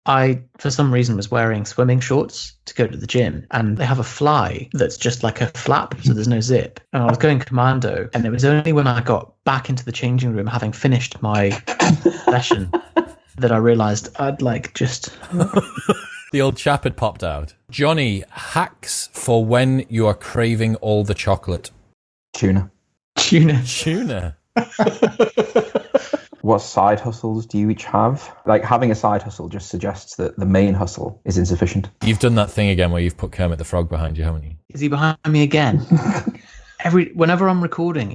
I, for some reason, was wearing swimming shorts to go to the gym, and they have a fly that's just like a flap, so there's no zip. And I was going commando, and it was only when I got back into the changing room, having finished my session, that I realised I'd just... The old chap had popped out. Jonny, hacks for when you are craving all the chocolate. Tuna. What side hustles do you each have? Like, having a side hustle just suggests that the main hustle is insufficient. You've done that thing again where you've put Kermit the Frog behind you, haven't you? Is he behind me again? Whenever I'm recording,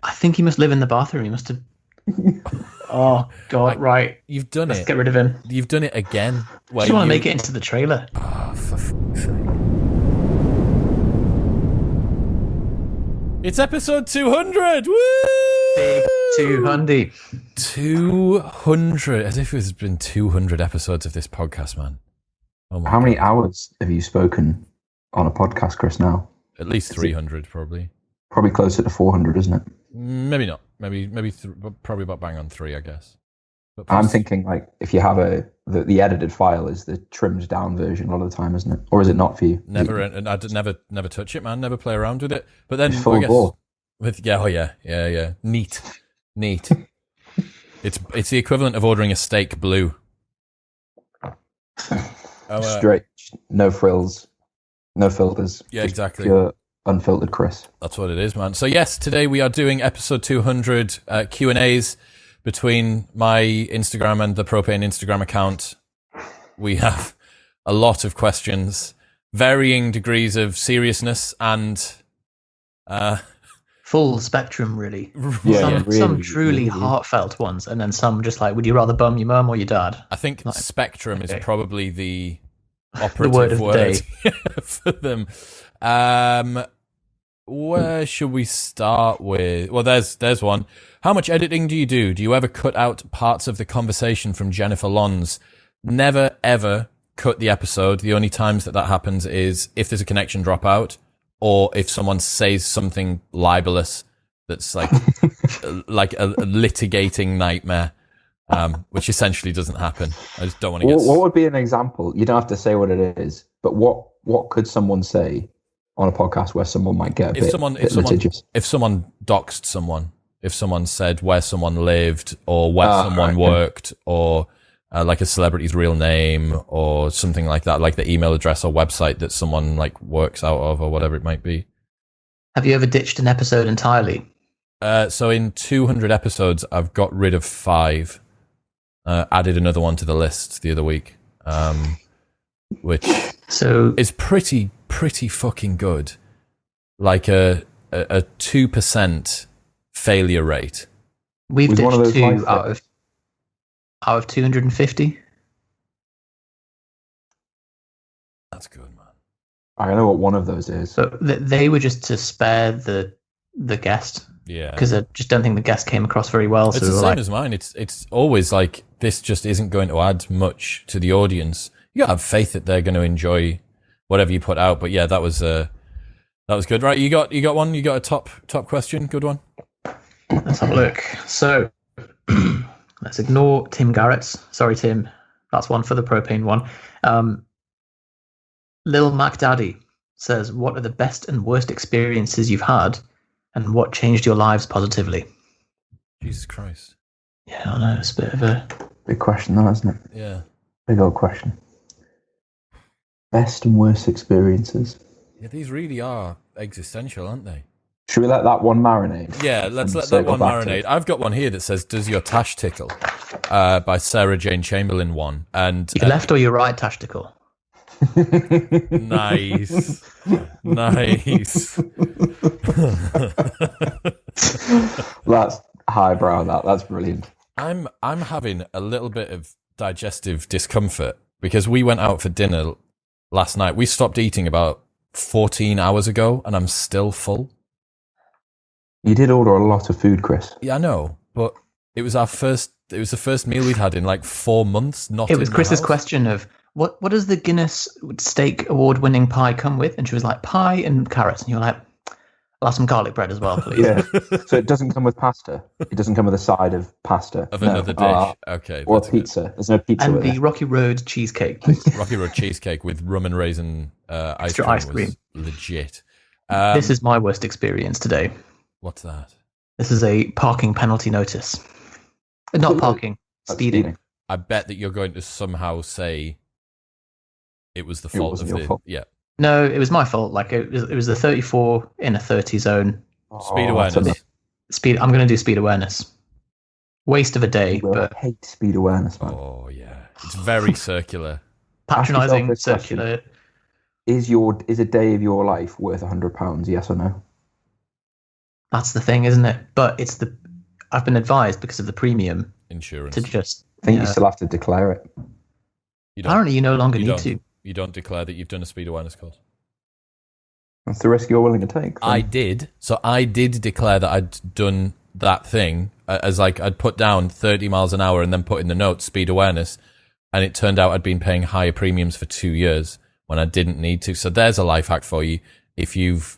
I think he must live in the bathroom. He must have... Oh, God, right. You've done Let's it. get rid of him. You've done it again. I just want to make it into the trailer. Oh, for fuck's sake. It's episode 200! Woo! Big 200. 200. As if it's been 200 episodes of this podcast, man. Oh my How many God. hours have you spoken on a podcast, Chris, now? At least 300, probably. Probably closer to 400, isn't it? Maybe not. Maybe probably about bang on 3, I guess. But I'm thinking, like, if you have the edited file is the trimmed down version a lot of the time, isn't it? Or is it not for you? Never, and I'd never touch it, man. Never play around with it. But then, Full I guess, ball. yeah. Neat. It's the equivalent of ordering a steak blue. Straight, no frills, no filters. Yeah, just exactly. Pure unfiltered Chris. That's what it is, man. So yes, today we are doing episode 200 Q&As between my Instagram and the Propane Instagram account. We have a lot of questions, varying degrees of seriousness and full spectrum, really. Yeah, some truly heartfelt ones, and then some just like, would you rather bum your mum or your dad? I think spectrum is probably the The operative word of the day. for them. Where should we start with? Well, there's one. How much editing do you do? Do you ever cut out parts of the conversation from Jennifer Lons? Never, ever cut the episode. The only times that happens is if there's a connection dropout or if someone says something libelous that's like like a litigating nightmare, which essentially doesn't happen. I just don't want to get... What would be an example? You don't have to say what it is, but what could someone say on a podcast where someone might get a bit litigious? If someone doxed someone, if someone said where someone lived or where someone worked or like a celebrity's real name or something like that, like the email address or website that someone like works out of or whatever it might be. Have you ever ditched an episode entirely? So in 200 episodes, I've got rid of 5. Added another one to the list the other week, which is pretty fucking good. Like a 2% failure rate. We've ditched 2 out of 250. That's good, man. I know what one of those is. But they were just to spare the guest. Yeah. Because I just don't think the guest came across very well. It's the same as mine. It's always like, this just isn't going to add much to the audience. You gotta have faith that they're going to enjoy whatever you put out. But yeah, that was good. Right, you got one. You got a top question. Good one. Let's have a look. So let's ignore Tim Garrett's. Sorry, Tim. That's one for the propane one. Lil Mac Daddy says, what are the best and worst experiences you've had and what changed your lives positively? Jesus Christ. Yeah, I know. It's a bit of a... Big question, though, isn't it? Yeah. Big old question. Best and worst experiences. Yeah, these really are existential, aren't they? Should we let that one marinate? Yeah, let's let that one marinate. I've got one here that says, Does Your Tash Tickle? By Sarah Jane Chamberlain one. And your left or your right tash tickle? Nice. That's highbrow, that's brilliant. I'm having a little bit of digestive discomfort because we went out for dinner last night. We stopped eating about 14 hours ago and I'm still full. You did order a lot of food, Chris. Yeah, I know, but it was the first meal we'd had in like 4 months. It was Chris's question of what does the Guinness Steak Award winning pie come with? And she was like, pie and carrots. And you're like, I'll have some garlic bread as well, please. Yeah. So it doesn't come with pasta. It doesn't come with a side of pasta. Of another dish. Okay. Or pizza. Good. There's no pizza and with the it. Rocky Road cheesecake. Rocky Road cheesecake with rum and raisin ice cream was legit. This is my worst experience today. What's that? This is a parking penalty notice. Not parking, speeding. I bet that you're going to somehow say it was the fault of the... Fault. Yeah. No, it was my fault. Like it was the 34 in a 30 zone. Speed awareness. Speed. I'm going to do speed awareness. Waste of a day, but I hate speed awareness, man. Oh yeah, it's very circular. Patronising, circular. Is a day of your life worth £100? Yes or no? That's the thing, isn't it? But I've been advised because of the premium insurance to just. I think you still have to declare it. Apparently, you no longer need to. You don't declare that you've done a speed awareness course. That's the risk you're willing to take. So. I did. So I did declare that I'd done that thing as like I'd put down 30 miles an hour and then put in the note speed awareness. And it turned out I'd been paying higher premiums for 2 years when I didn't need to. So there's a life hack for you. If you've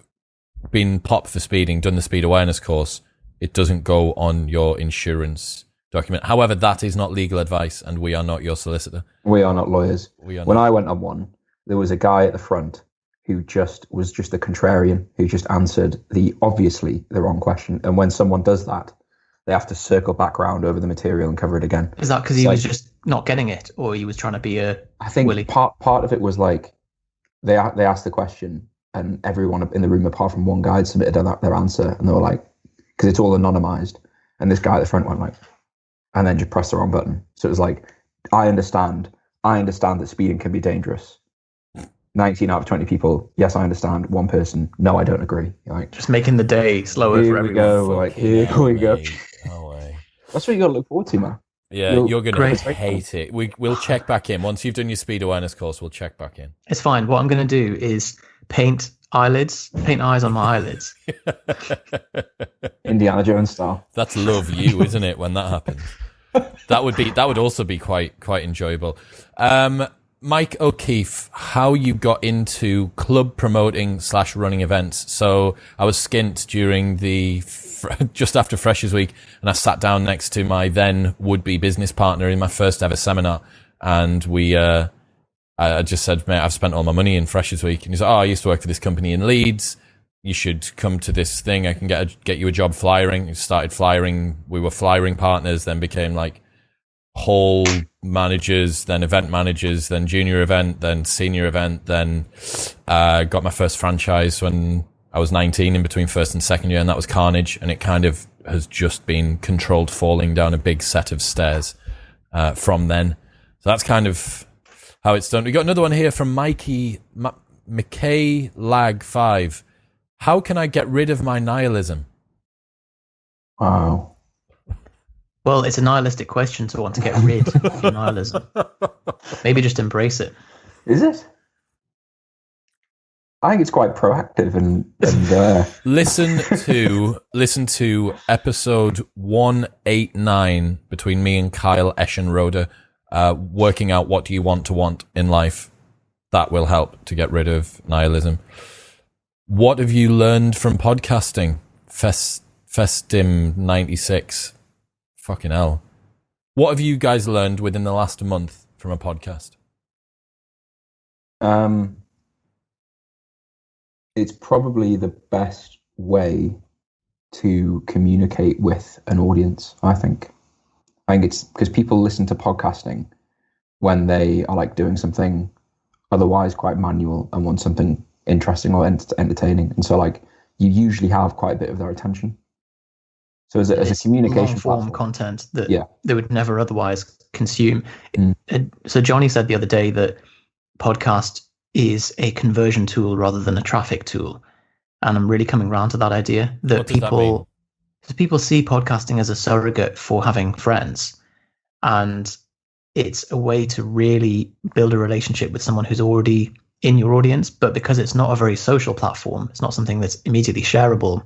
been popped for speeding, done the speed awareness course, it doesn't go on your insurance document. However, that is not legal advice and we are not your solicitor. We are not lawyers. I went on one, there was a guy at the front who was just a contrarian who just answered obviously the wrong question. And when someone does that, they have to circle back around over the material and cover it again. Is that because he was just not getting it, or he was trying to be a? I think Willy? part of it was like they asked the question, and everyone in the room apart from one guy had submitted their answer, and they were like, because it's all anonymized, and this guy at the front went like, and then just pressed the wrong button. So it was like, I understand that speeding can be dangerous. 19 out of 20 people, yes, I understand. One person, no, I don't agree. Like, just making the day slower for everyone. Here we go. No way. That's what you got to look forward to, man. Yeah, you're going to hate it. We'll check back in. Once you've done your speed awareness course, we'll check back in. It's fine. What I'm going to do is paint eyes on my eyelids. Indiana Jones style. That's love you, isn't it, when that happens? That would also be quite enjoyable. Mike O'Keefe, how you got into club promoting / running events. So I was skint during just after Freshers Week, and I sat down next to my then would-be business partner in my first ever seminar, and I just said, mate, I've spent all my money in Freshers Week, and he's like, I used to work for this company in Leeds. You should come to this thing. I can get you a job flyering. We started flyering. We were flyering partners, then became like hall managers, then event managers, then junior event, then senior event, then got my first franchise when I was 19 in between first and second year, and that was Carnage, and it kind of has just been controlled falling down a big set of stairs from then. So that's kind of how it's done. We got another one here from Mckay Lag 5. How can I get rid of my nihilism? Wow. Well, it's a nihilistic question to want to get rid of your nihilism. Maybe just embrace it. Is it? I think it's quite proactive and listen to episode 189 between me and Kyle Eschenroder, working out what do you want to want in life. That will help to get rid of nihilism. What have you learned from podcasting? Festim 96. Fucking hell. What have you guys learned within the last month from a podcast? It's probably the best way to communicate with an audience, I think. I think it's because people listen to podcasting when they are like doing something otherwise quite manual and want something interesting or entertaining. And so like you usually have quite a bit of their attention. So as a communication long-form content that they would never otherwise consume. So Jonny said the other day that podcast is a conversion tool rather than a traffic tool. And I'm really coming around to that idea that people see podcasting as a surrogate for having friends. And it's a way to really build a relationship with someone who's already in your audience. But because it's not a very social platform, it's not something that's immediately shareable.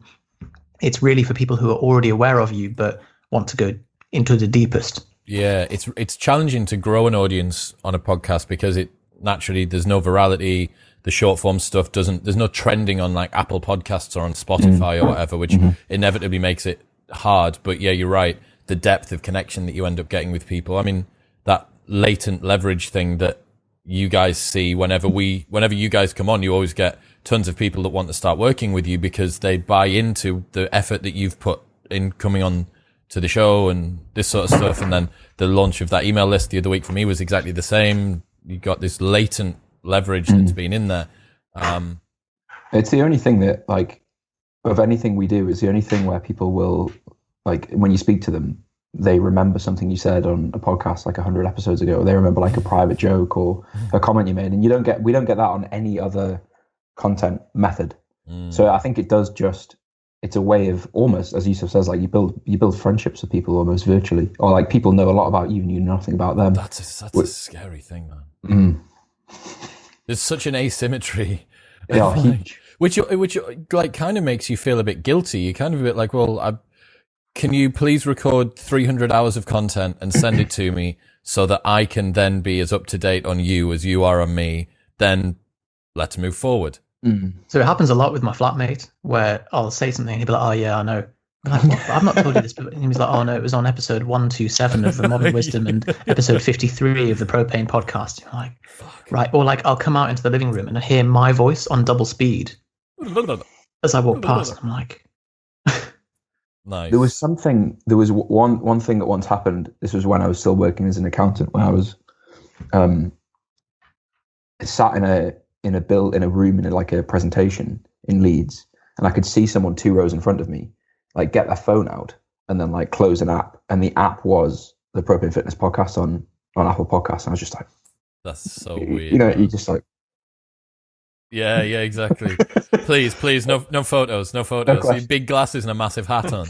It's really for people who are already aware of you but want to go into the deepest. Yeah, it's challenging to grow an audience on a podcast because naturally there's no virality. The short form stuff there's no trending on like Apple Podcasts or on Spotify or whatever, which inevitably makes it hard. But yeah, you're right. The depth of connection that you end up getting with people. I mean, that latent leverage thing that you guys see whenever you guys come on, you always get tons of people that want to start working with you because they buy into the effort that you've put in coming on to the show and this sort of stuff. And then the launch of that email list the other week for me was exactly the same. You got this latent leverage that's been in there. It's the only thing that, like, of anything we do, is the only thing where people will, like, when you speak to them, they remember something you said on a podcast like 100 episodes ago. Or they remember like a private joke or a comment you made, and we don't get that on any other content method. So I think it's a way of, almost, as Yusef says, like you build friendships with people almost virtually, or like people know a lot about you and you know nothing about them. That's a scary thing, man. There's such an asymmetry. Yeah, huge. Which like kind of makes you feel a bit guilty. You're kind of a bit like, well, can you please record 300 hours of content and send it to me so that I can then be as up to date on you as you are on me? Then let's move forward. So it happens a lot with my flatmate where I'll say something and he'll be like, oh yeah, I know. I'm like, what? I've not told you this, but he was like, oh no, it was on episode 127 of the Modern Wisdom and episode 53 of the Propane podcast. I'm like, fuck. Right. Or like I'll come out into the living room and I hear my voice on double speed as I walk past. I'm like, nice. There was one thing that once happened. This was when I was still working as an accountant, when I was sat in a room in like a presentation in Leeds, and I could see someone 2 rows in front of me like get their phone out and then like close an app, and the app was the Propane Fitness podcast on Apple Podcasts. And I was just like, that's so weird. You know, you just like, yeah, exactly. please, no photos. No big glasses and a massive hat on.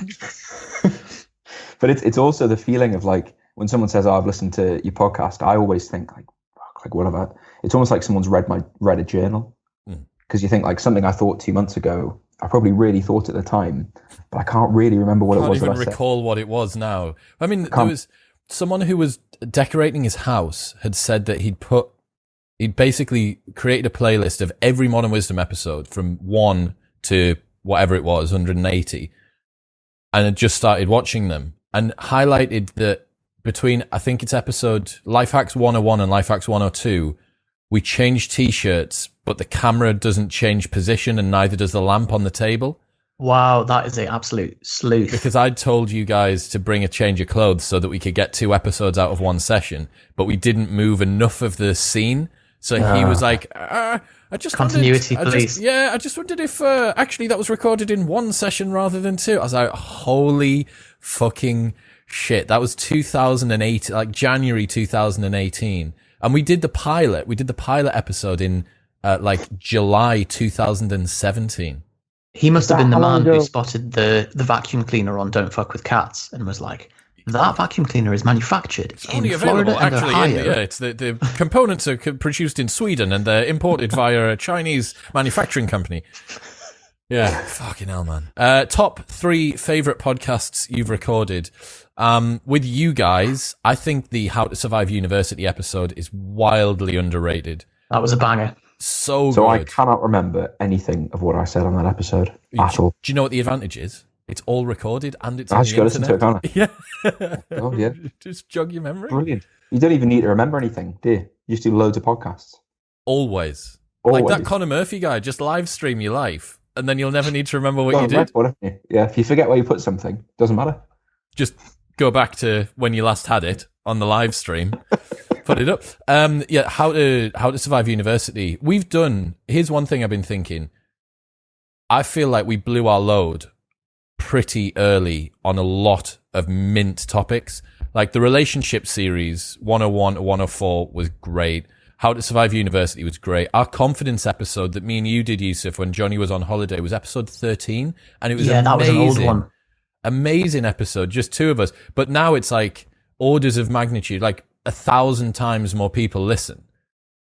But it's also the feeling of like when someone says, "Oh, I've listened to your podcast," I always think like, fuck, like what about? It's almost like someone's read a journal, because you think like something I thought 2 months ago, I probably really thought at the time, but I can't really remember what it was. I can't even recall what it was now. I mean, there was someone who was decorating his house had said that he'd basically created a playlist of every Modern Wisdom episode from 1 to whatever it was, 180, and had just started watching them, and highlighted that between, I think it's episode Life Hacks 101 and Life Hacks 102, we change t-shirts, but the camera doesn't change position and neither does the lamp on the table. Wow, that is an absolute sleuth. Because I'd told you guys to bring a change of clothes so that we could get 2 episodes out of one session, but we didn't move enough of the scene. So he was like, I just continuity, please. I just wondered if actually that was recorded in 1 session rather than 2. I was like, holy fucking shit. That was 2008, like January 2018. And we did the pilot episode in like July 2017. He must have been the man who spotted the vacuum cleaner on Don't Fuck With Cats and was like, that vacuum cleaner is manufactured in Florida and Ohio. It's the components are produced in Sweden and they're imported via a Chinese manufacturing company. Yeah, fucking hell, man. Top 3 favorite podcasts you've recorded. With you guys, I think the How to Survive University episode is wildly underrated. That was a banger. So good. I cannot remember anything of what I said on that episode at all. Do you know what the advantage is? It's all recorded and it's on the internet. Listen to it, can't I? Yeah. Oh, yeah. Just jog your memory. Brilliant. You don't even need to remember anything, do you? You just do loads of podcasts. Always. Like that Conor Murphy guy, just live stream your life and then you'll never need to remember what you did. Yeah, if you forget where you put something, doesn't matter. Just go back to when you last had it on the live stream. Put it up. How to Survive University. Here's one thing I've been thinking. I feel like we blew our load pretty early on a lot of mint topics. Like the relationship series, 101 to 104 was great. How to Survive University was great. Our confidence episode that me and you did, Yusef, when Johnny was on holiday was episode 13. And it was amazing. That was an old one. Amazing episode, just 2 of us. But now it's like orders of magnitude, like 1,000 times more people listen.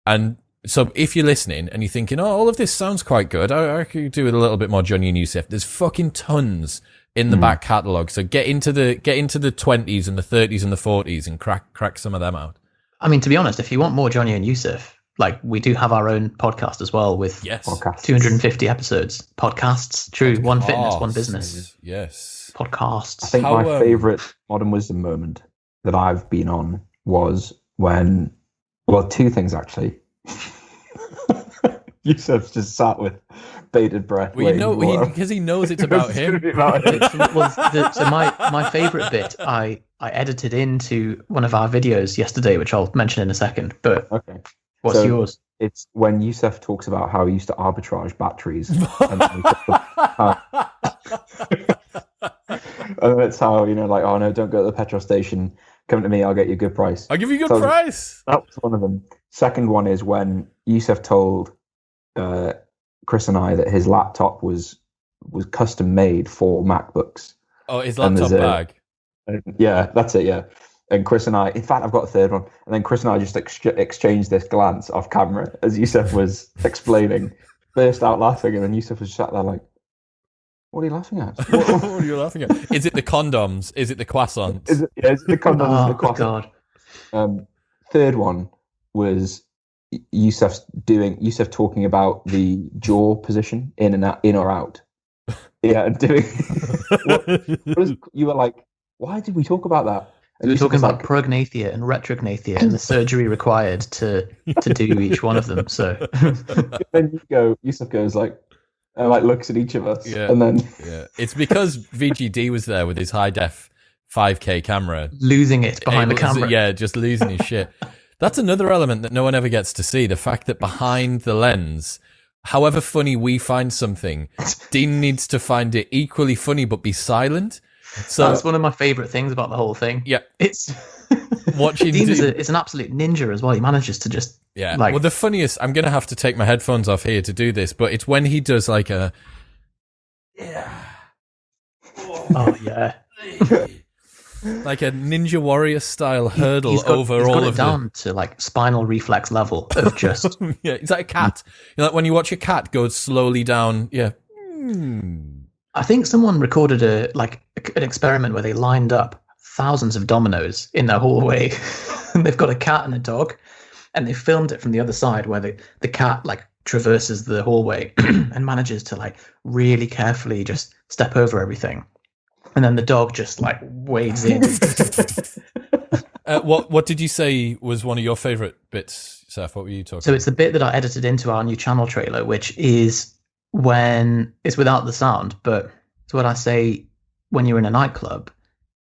And so if you're listening and you're thinking, oh, all of this sounds quite good, I could do it a little bit more Jonny Yusef. There's fucking tons in the back catalogue. So get into the 20s and the 30s and the 40s and crack some of them out. I mean, to be honest, if you want more Jonny and Yusef, like we do have our own podcast as well with Podcasts. 250 episodes. Podcasts, true. One fitness, one business. Yes. Podcasts. I think my favourite Modern Wisdom moment that I've been on was when, well, two things actually. Yusef's just sat with bated breath. Well, you know, because he knows it's about him. So my favourite bit, I edited into one of our videos yesterday, which I'll mention in a second. But okay, what's yours? It's when Yusef talks about how he used to arbitrage batteries. And that's how, you know, like, oh no, don't go to the petrol station. Come to me, I'll get you a good price. I'll give you a good price. That was one of them. Second one is when Yusef told Chris and I that his laptop was custom made for MacBooks. Oh, his laptop bag. Yeah, that's it. Yeah, and Chris and I, in fact, I've got a third one. And then Chris and I just exchanged this glance off camera as Yusef was explaining, burst out laughing, and then Yusef was sat there like, "What are you laughing at? What are you laughing at? Is it the condoms? Is it the croissants? Is it the condoms and the croissants?" God. Third one was Yusef talking about the jaw position, in or out. Yeah, and doing. You were like, why did we talk about that? And we were talking about prognathia and retrognathia and the surgery required to do each one of them. So then Yusef goes like, and like looks at each of us, and then it's because VGD was there with his high def 5K camera, losing it behind the camera. Yeah, just losing his shit. That's another element that no one ever gets to see. The fact that behind the lens, however funny we find something, Dean needs to find it equally funny but be silent. So that's one of my favourite things about the whole thing. Yeah, it's watching. Dean is an absolute ninja as well. He manages to just Well, the funniest. I'm gonna have to take my headphones off here to do this, but it's when he does like a oh yeah. Like a Ninja Warrior style hurdle he's got it down to like spinal reflex level of just yeah. It's like a cat. You know, like when you watch a cat go slowly down. Yeah. I think someone recorded an experiment where they lined up thousands of dominoes in their hallway, and they've got a cat and a dog, and they filmed it from the other side where the cat like traverses the hallway and manages to like really carefully just step over everything. And then the dog just like wades in. What did you say was one of your favourite bits, Seth? What were you talking about? So it's the bit that I edited into our new channel trailer, which is when it's without the sound, but it's what I say when you're in a nightclub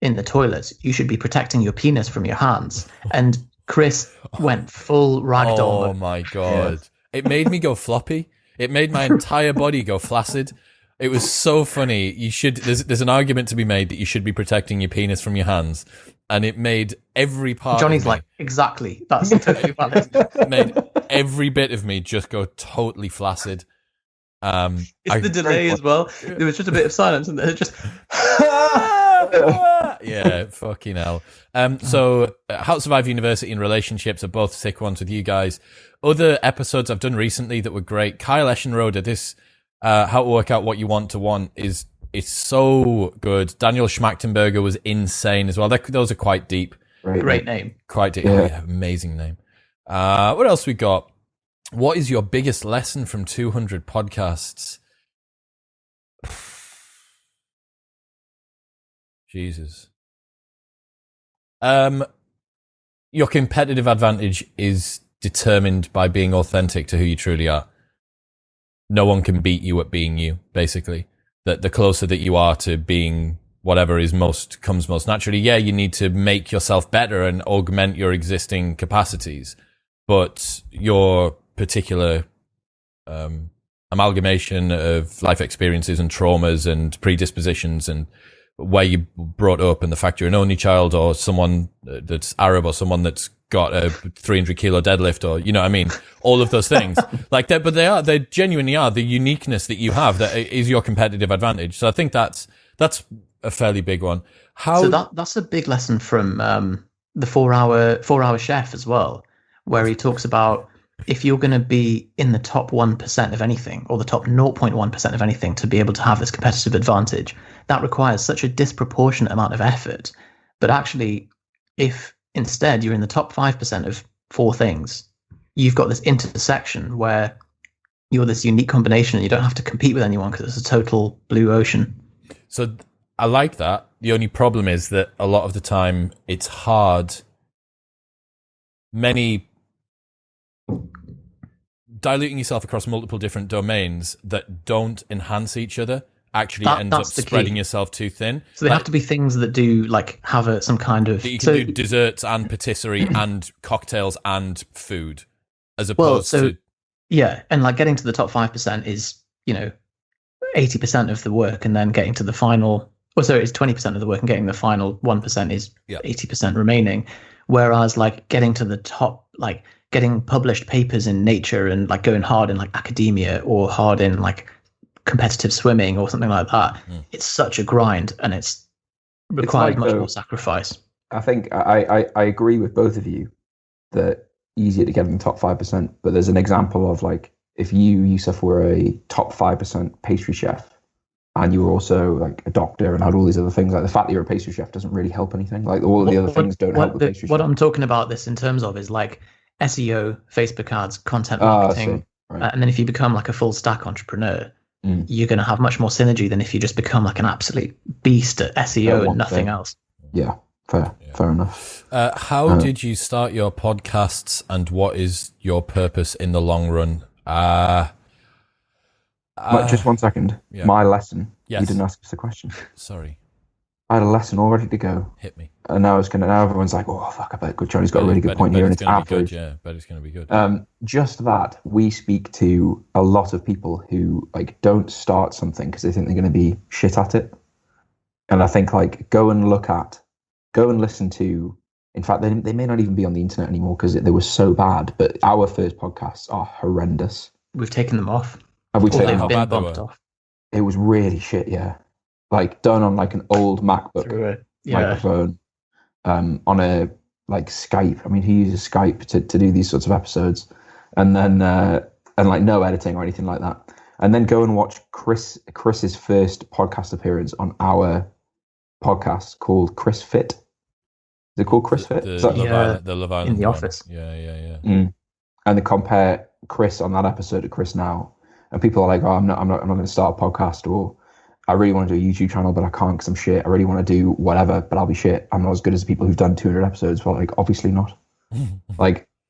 in the toilets, you should be protecting your penis from your hands. And Chris went full ragdoll. Oh my God. Yeah. It made me go floppy. It made my entire body go flaccid. It was so funny. There's an argument to be made that you should be protecting your penis from your hands, and it made every part. Johnny's like, exactly. That's totally valid. It made every bit of me just go totally flaccid. It's the delay as well. There was just a bit of silence, and then it just. Yeah, fucking hell. So How to Survive University and Relationships are both sick ones with you guys. Other episodes I've done recently that were great. Kyle Eschenroder, this. How to Work Out What You Want to Want it's so good. Daniel Schmachtenberger was insane as well. Those are quite deep. Great name. Quite deep. Yeah. Oh, yeah, amazing name. What else we got? What is your biggest lesson from 200 podcasts? Jesus. Your competitive advantage is determined by being authentic to who you truly are. No one can beat you at being you, basically. That the closer that you are to being whatever comes most naturally. Yeah, you need to make yourself better and augment your existing capacities, but your particular amalgamation of life experiences and traumas and predispositions and where you brought up and the fact you're an only child or someone that's Arab or someone that's got a 300 kilo deadlift or, you know what I mean? All of those things like that, but they genuinely are the uniqueness that you have that is your competitive advantage. So I think that's a fairly big one. That's a big lesson from the 4-hour chef as well, where he talks about if you're going to be in the top 1% of anything or the top 0.1% of anything to be able to have this competitive advantage, that requires such a disproportionate amount of effort. But actually, if instead you're in the top 5% of 4 things, you've got this intersection where you're this unique combination and you don't have to compete with anyone because it's a total blue ocean. So I like that. The only problem is that a lot of the time it's hard. Diluting yourself across multiple different domains that don't enhance each other actually ends up spreading yourself too thin. So they have to be things that do have some kind of... That you can do desserts and patisserie and cocktails and food as opposed to... Yeah, and getting to the top 5% is, 80% of the work, and then getting to the final... Oh, sorry, it's 20% of the work, and getting the final 1% is 80% remaining. Whereas getting to the top, getting published papers in Nature and going hard in academia or hard in competitive swimming or something like that, it's such a grind, and it requires much more sacrifice. I think I agree with both of you that easier to get in the top 5%, but there's an example of if you, Yusef, were a top 5% pastry chef and you were also a doctor and had all these other things, the fact that you're a pastry chef doesn't really help anything. All of the other things don't help the pastry chef. What I'm talking about this in terms of is SEO, Facebook ads, content marketing. Right. And then if you become a full stack entrepreneur, you're going to have much more synergy than if you just become an absolute beast at SEO and nothing else. Yeah, fair enough. How did you start your podcasts, and what is your purpose in the long run? Just 1 second. Yeah. My lesson. Yes. You didn't ask us the question. Sorry. I had a lesson all ready to go. Hit me. And now everyone's oh fuck, I bet Jonny's got a really good point here, and it's average. Yeah, but it's going to be good. Just that we speak to a lot of people who don't start something because they think they're going to be shit at it. And I think go and listen to. In fact, they may not even be on the internet anymore because they were so bad. But our first podcasts are horrendous. We've taken them off. Have we taken them off? It was really shit. Yeah. Done on an old MacBook microphone, on a Skype. I mean, he uses Skype to do these sorts of episodes, and then no editing or anything like that. And then go and watch Chris's first podcast appearance on our podcast called Chris Fit. Is it called Chris Fit? The Love Island in the office. Yeah. And they compare Chris on that episode to Chris now, and people are I'm not going to start a podcast, or I really want to do a YouTube channel, but I can't because I'm shit. I really want to do whatever, but I'll be shit. I'm not as good as the people who've done 200 episodes. Well, obviously not.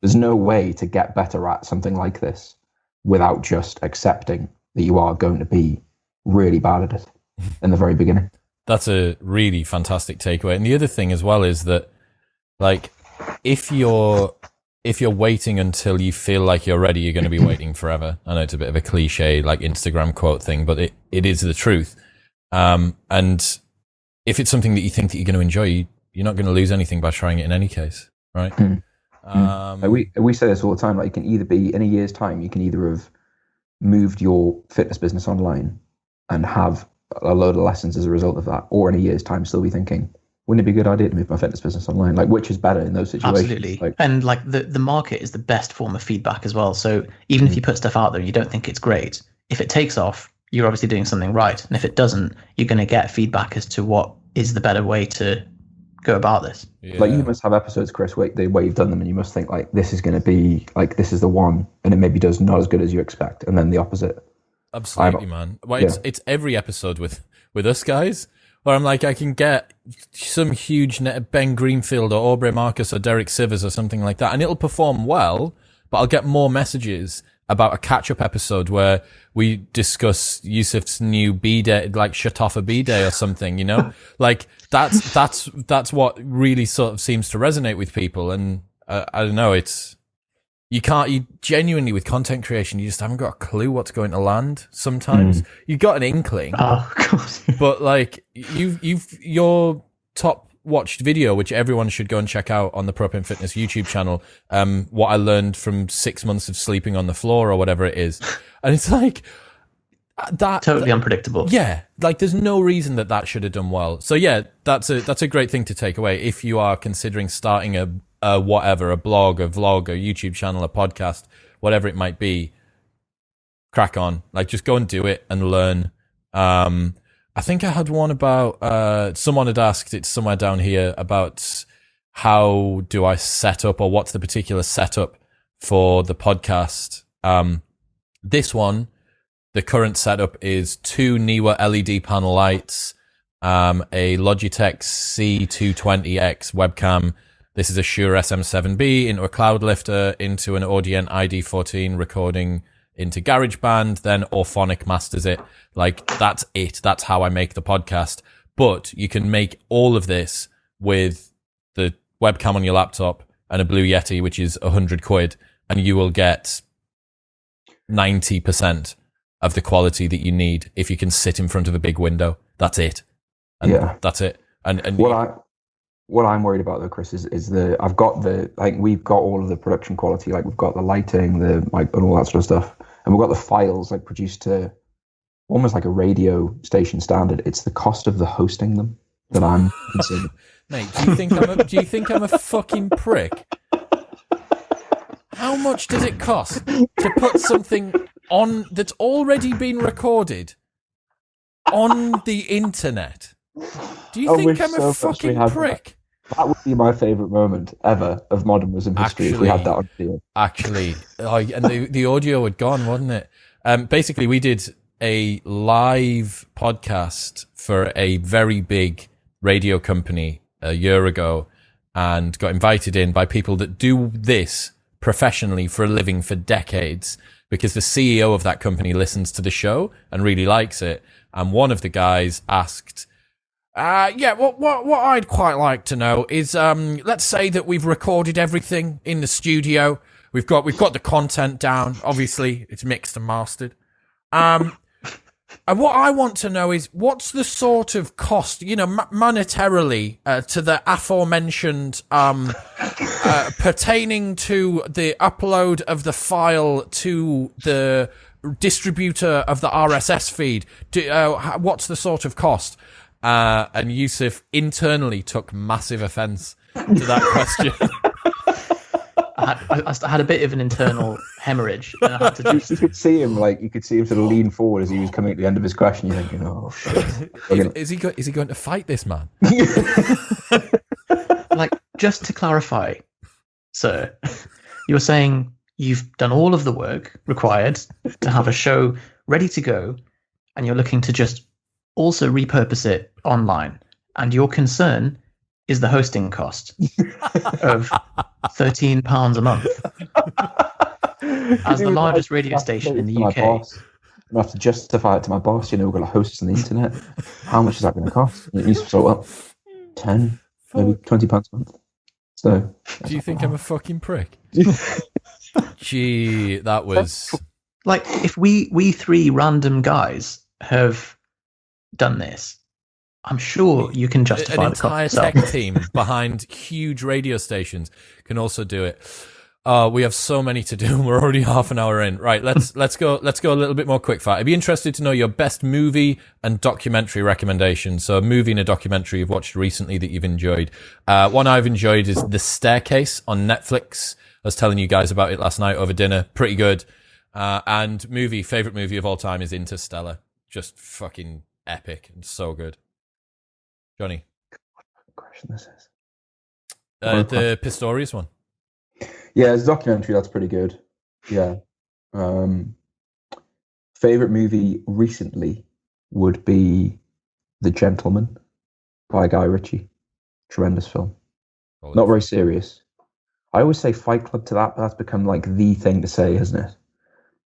There's no way to get better at something like this without just accepting that you are going to be really bad at it in the very beginning. That's a really fantastic takeaway. And the other thing as well is that, if you're waiting until you feel like you're ready, you're going to be waiting forever. I know it's a bit of a cliche, Instagram quote thing, but it is the truth. And if it's something that you think that you're going to enjoy, you're not going to lose anything by trying it in any case, right? We say this all the time. You can either be, in a year's time, you can either have moved your fitness business online and have a load of lessons as a result of that, or in a year's time still be thinking, wouldn't it be a good idea to move my fitness business online? Which is better in those situations? Absolutely. And the market is the best form of feedback as well. So even if you put stuff out there and you don't think it's great, if it takes off, you're obviously doing something right. And if it doesn't, you're going to get feedback as to what is the better way to go about this. Yeah. You must have episodes, Chris, where you've done them and you must think this is going to be this is the one, and it maybe does not as good as you expect, and then the opposite. Absolutely, man. Well, it's every episode with us guys where I'm I can get some huge Ben Greenfield or Aubrey Marcus or Derek Sivers or something like that, and it'll perform well, but I'll get more messages about a catch-up episode where we discuss Yusuf's new B-day, shut off a B-day or something, that's what really sort of seems to resonate with people. And I don't know, you genuinely, with content creation, you just haven't got a clue what's going to land sometimes. You've got an inkling. Oh, of course. But your top watched video, which everyone should go and check out on the Propane Fitness YouTube channel, what I learned from 6 months of sleeping on the floor or whatever it is. And it's that totally unpredictable. Yeah. There's no reason that should have done well. So yeah, that's a great thing to take away. If you are considering starting a blog, a vlog, a YouTube channel, a podcast, whatever it might be, crack on. Just go and do it and learn. I think I had one about, someone had asked, it's somewhere down here, about how do I set up, or what's the particular setup for the podcast. This one, the current setup is 2 Neewer LED panel lights, a Logitech C220X webcam. This is a Shure SM7B into a cloud lifter, into an Audient ID14 recording into GarageBand, then Auphonic masters it. Like, that's it. That's how I make the podcast. But you can make all of this with the webcam on your laptop and a Blue Yeti, which is £100, and you will get 90% of the quality that you need if you can sit in front of a big window. That's it. And that's it. And what I'm worried about though, Chris, is we've got all of the production quality, like we've got the lighting, the mic, and all that sort of stuff, and we've got the files like produced to almost like a radio station standard. It's the cost of the hosting them that I'm concerned. Mate, do you think I'm a fucking prick? How much does it cost to put something on that's already been recorded on the internet? Do you think I'm a fucking prick? That would be my favourite moment ever of modernism history if we had that on video. Actually, and the audio had gone, wasn't it? Basically, we did a live podcast for a very big radio company a year ago and got invited in by people that do this professionally for a living for decades, because the CEO of that company listens to the show and really likes it. And one of the guys asked, what I'd quite like to know is, let's say that we've recorded everything in the studio. We've got the content down. Obviously, it's mixed and mastered. And what I want to know is, what's the sort of cost, monetarily, to the aforementioned, pertaining to the upload of the file to the distributor of the RSS feed? What's the sort of cost? And Yusef internally took massive offense to that question. I had a bit of an internal hemorrhage. And I had to you could see him sort of lean forward as he was coming to the end of his question. You're thinking, oh shit. Is he going to fight this man? Like, just to clarify, sir, you were saying you've done all of the work required to have a show ready to go, and you're looking to just also repurpose it online. And your concern is the hosting cost of £13 a month. As the largest radio station in the UK. I have to justify it to my boss. We're going to host this on the internet. How much is that going to cost? It needs to sort up 10, maybe £20 a month. So, do you think I'm a fucking prick? Gee, that was like, if we three random guys have done this, I'm sure you can justify an entire tech team behind huge radio stations can also do it. We have so many to do. We're already half an hour in. Right, let's go a little bit more quick fire. I'd be interested to know your best movie and documentary recommendations. So a movie and a documentary you've watched recently that you've enjoyed. One I've enjoyed is The Staircase on Netflix. I was telling you guys about it last night over dinner. Pretty good. And favorite movie of all time is Interstellar. Just fucking epic and so good. Johnny, what question this is? The Pistorius one. Yeah, it's a documentary. That's pretty good. Yeah. Favorite movie recently would be The Gentleman by Guy Ritchie. Tremendous film. Not very serious. I always say Fight Club to that, but that's become like the thing to say, hasn't it?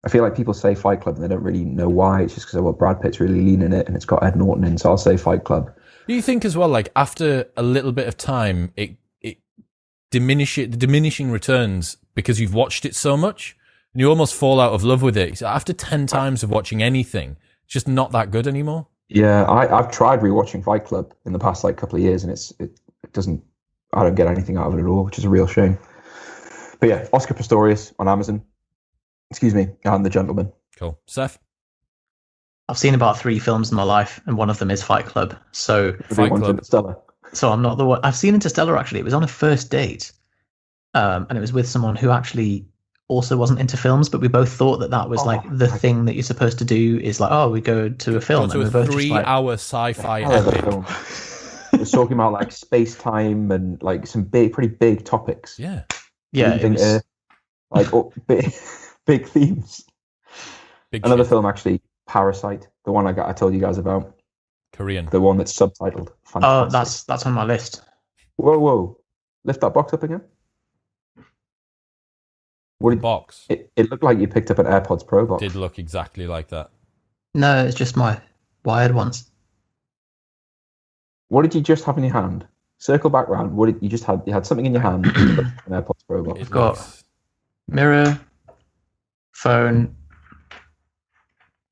I feel like people say Fight Club and they don't really know why. It's just because Brad Pitt's really lean in it and it's got Ed Norton in, so I'll say Fight Club. Do you think as well, like, after a little bit of time, the diminishing returns because you've watched it so much and you almost fall out of love with it? So after 10 times of watching anything, it's just not that good anymore. Yeah, I've tried rewatching Fight Club in the past couple of years and I don't get anything out of it at all, which is a real shame. But yeah, Oscar Pistorius on Amazon. And The Gentleman. Cool. Seth? I've seen about 3 films in my life, and one of them is Fight Club. So Fight Club. Interstellar. So I'm not the one. I've seen Interstellar, actually. It was on a first date, and it was with someone who actually also wasn't into films, but we both thought that was the thing that you're supposed to do is like, we go to a film. To and a we're both 3-hour sci-fi epic. We're talking about like space-time and like some pretty big topics. Yeah. Yeah. Like big themes. Another shit. film, actually, Parasite, the one I told you guys about. Korean. The one that's subtitled. Fantastic. Oh, that's on my list. Whoa. Lift that box up again. What did Box? It looked like you picked up an AirPods Pro box. Did look exactly like that. No, it's just my wired ones. What did you just have in your hand? Circle back round. What did you just had? You had something in your hand. An AirPods Pro box. It I've got looks- mirror, phone,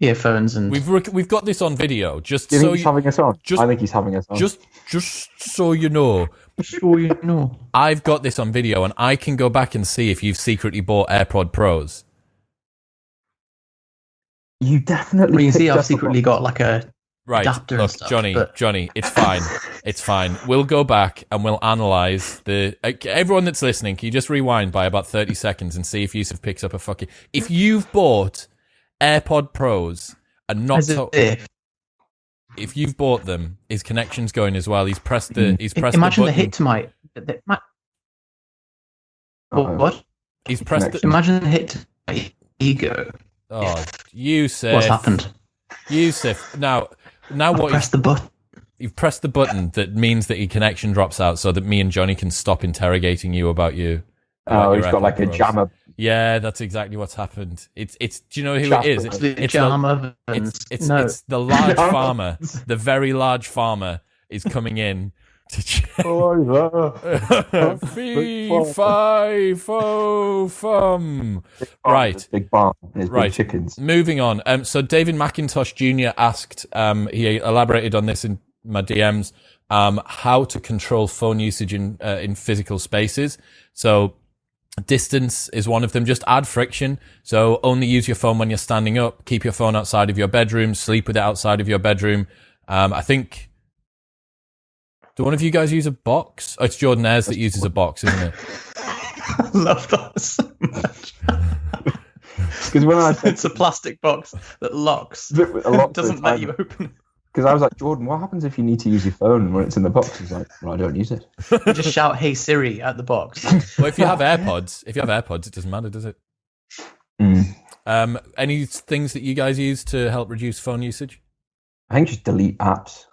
earphones, and We've got this on video. Just Do you so think he's having us on? I think he's having us on. just so you know, sure you know. I've got this on video, and I can go back and see if you've secretly bought AirPod Pros. You definitely. Well, you can see picked I've up a secretly got like a Right, adapter and look, stuff, Johnny, but- it's fine. It's fine. We'll go back and we'll analyze everyone that's listening, can you just rewind by about 30 seconds and see if Yusuf picks up a fucking... If you've bought AirPod Pros and not... As if you've bought them, his connection's going as well. He's pressed the imagine the button. hit to my... What? He's pressed the... Connection. Imagine the hit to my ego. Oh, Yusuf. What's happened? Yusuf. Now what Press the button. you've pressed the button that means that your connection drops out so that me and Johnny can stop interrogating you about you. Oh, he's got like a jammer. Yeah, that's exactly what's happened. It's. Do you know who it is? It's The It's jammer. it's the large farmer. The very large farmer is coming in to fee fi fo fum. Right. Big barn. His Right. big chickens. Moving on. So David McIntosh Jr. asked. He elaborated on this in my DMs. How to control phone usage in physical spaces. So distance is one of them. Just add friction. So only use your phone when you're standing up. Keep your phone outside of your bedroom. Sleep with it outside of your bedroom. I think. Do one of you guys use a box? Oh, it's Jordan Ayres that uses a box, isn't it? I love that so much. Because when I It's a plastic box that locks. a lot Doesn't let you open. Because I was like, Jordan, what happens if you need to use your phone when it's in the box? He's like, well, I don't use it. You just shout, "Hey Siri" at the box. Well, if you have AirPods, it doesn't matter, does it? Any things that you guys use to help reduce phone usage? I think just delete apps.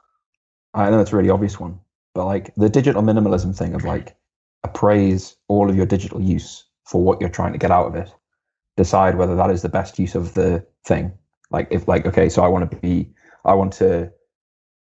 I know it's a really obvious one, but like the digital minimalism thing of like appraise all of your digital use for what you're trying to get out of it. Decide whether that is the best use of the thing. Like if like, okay, so I want to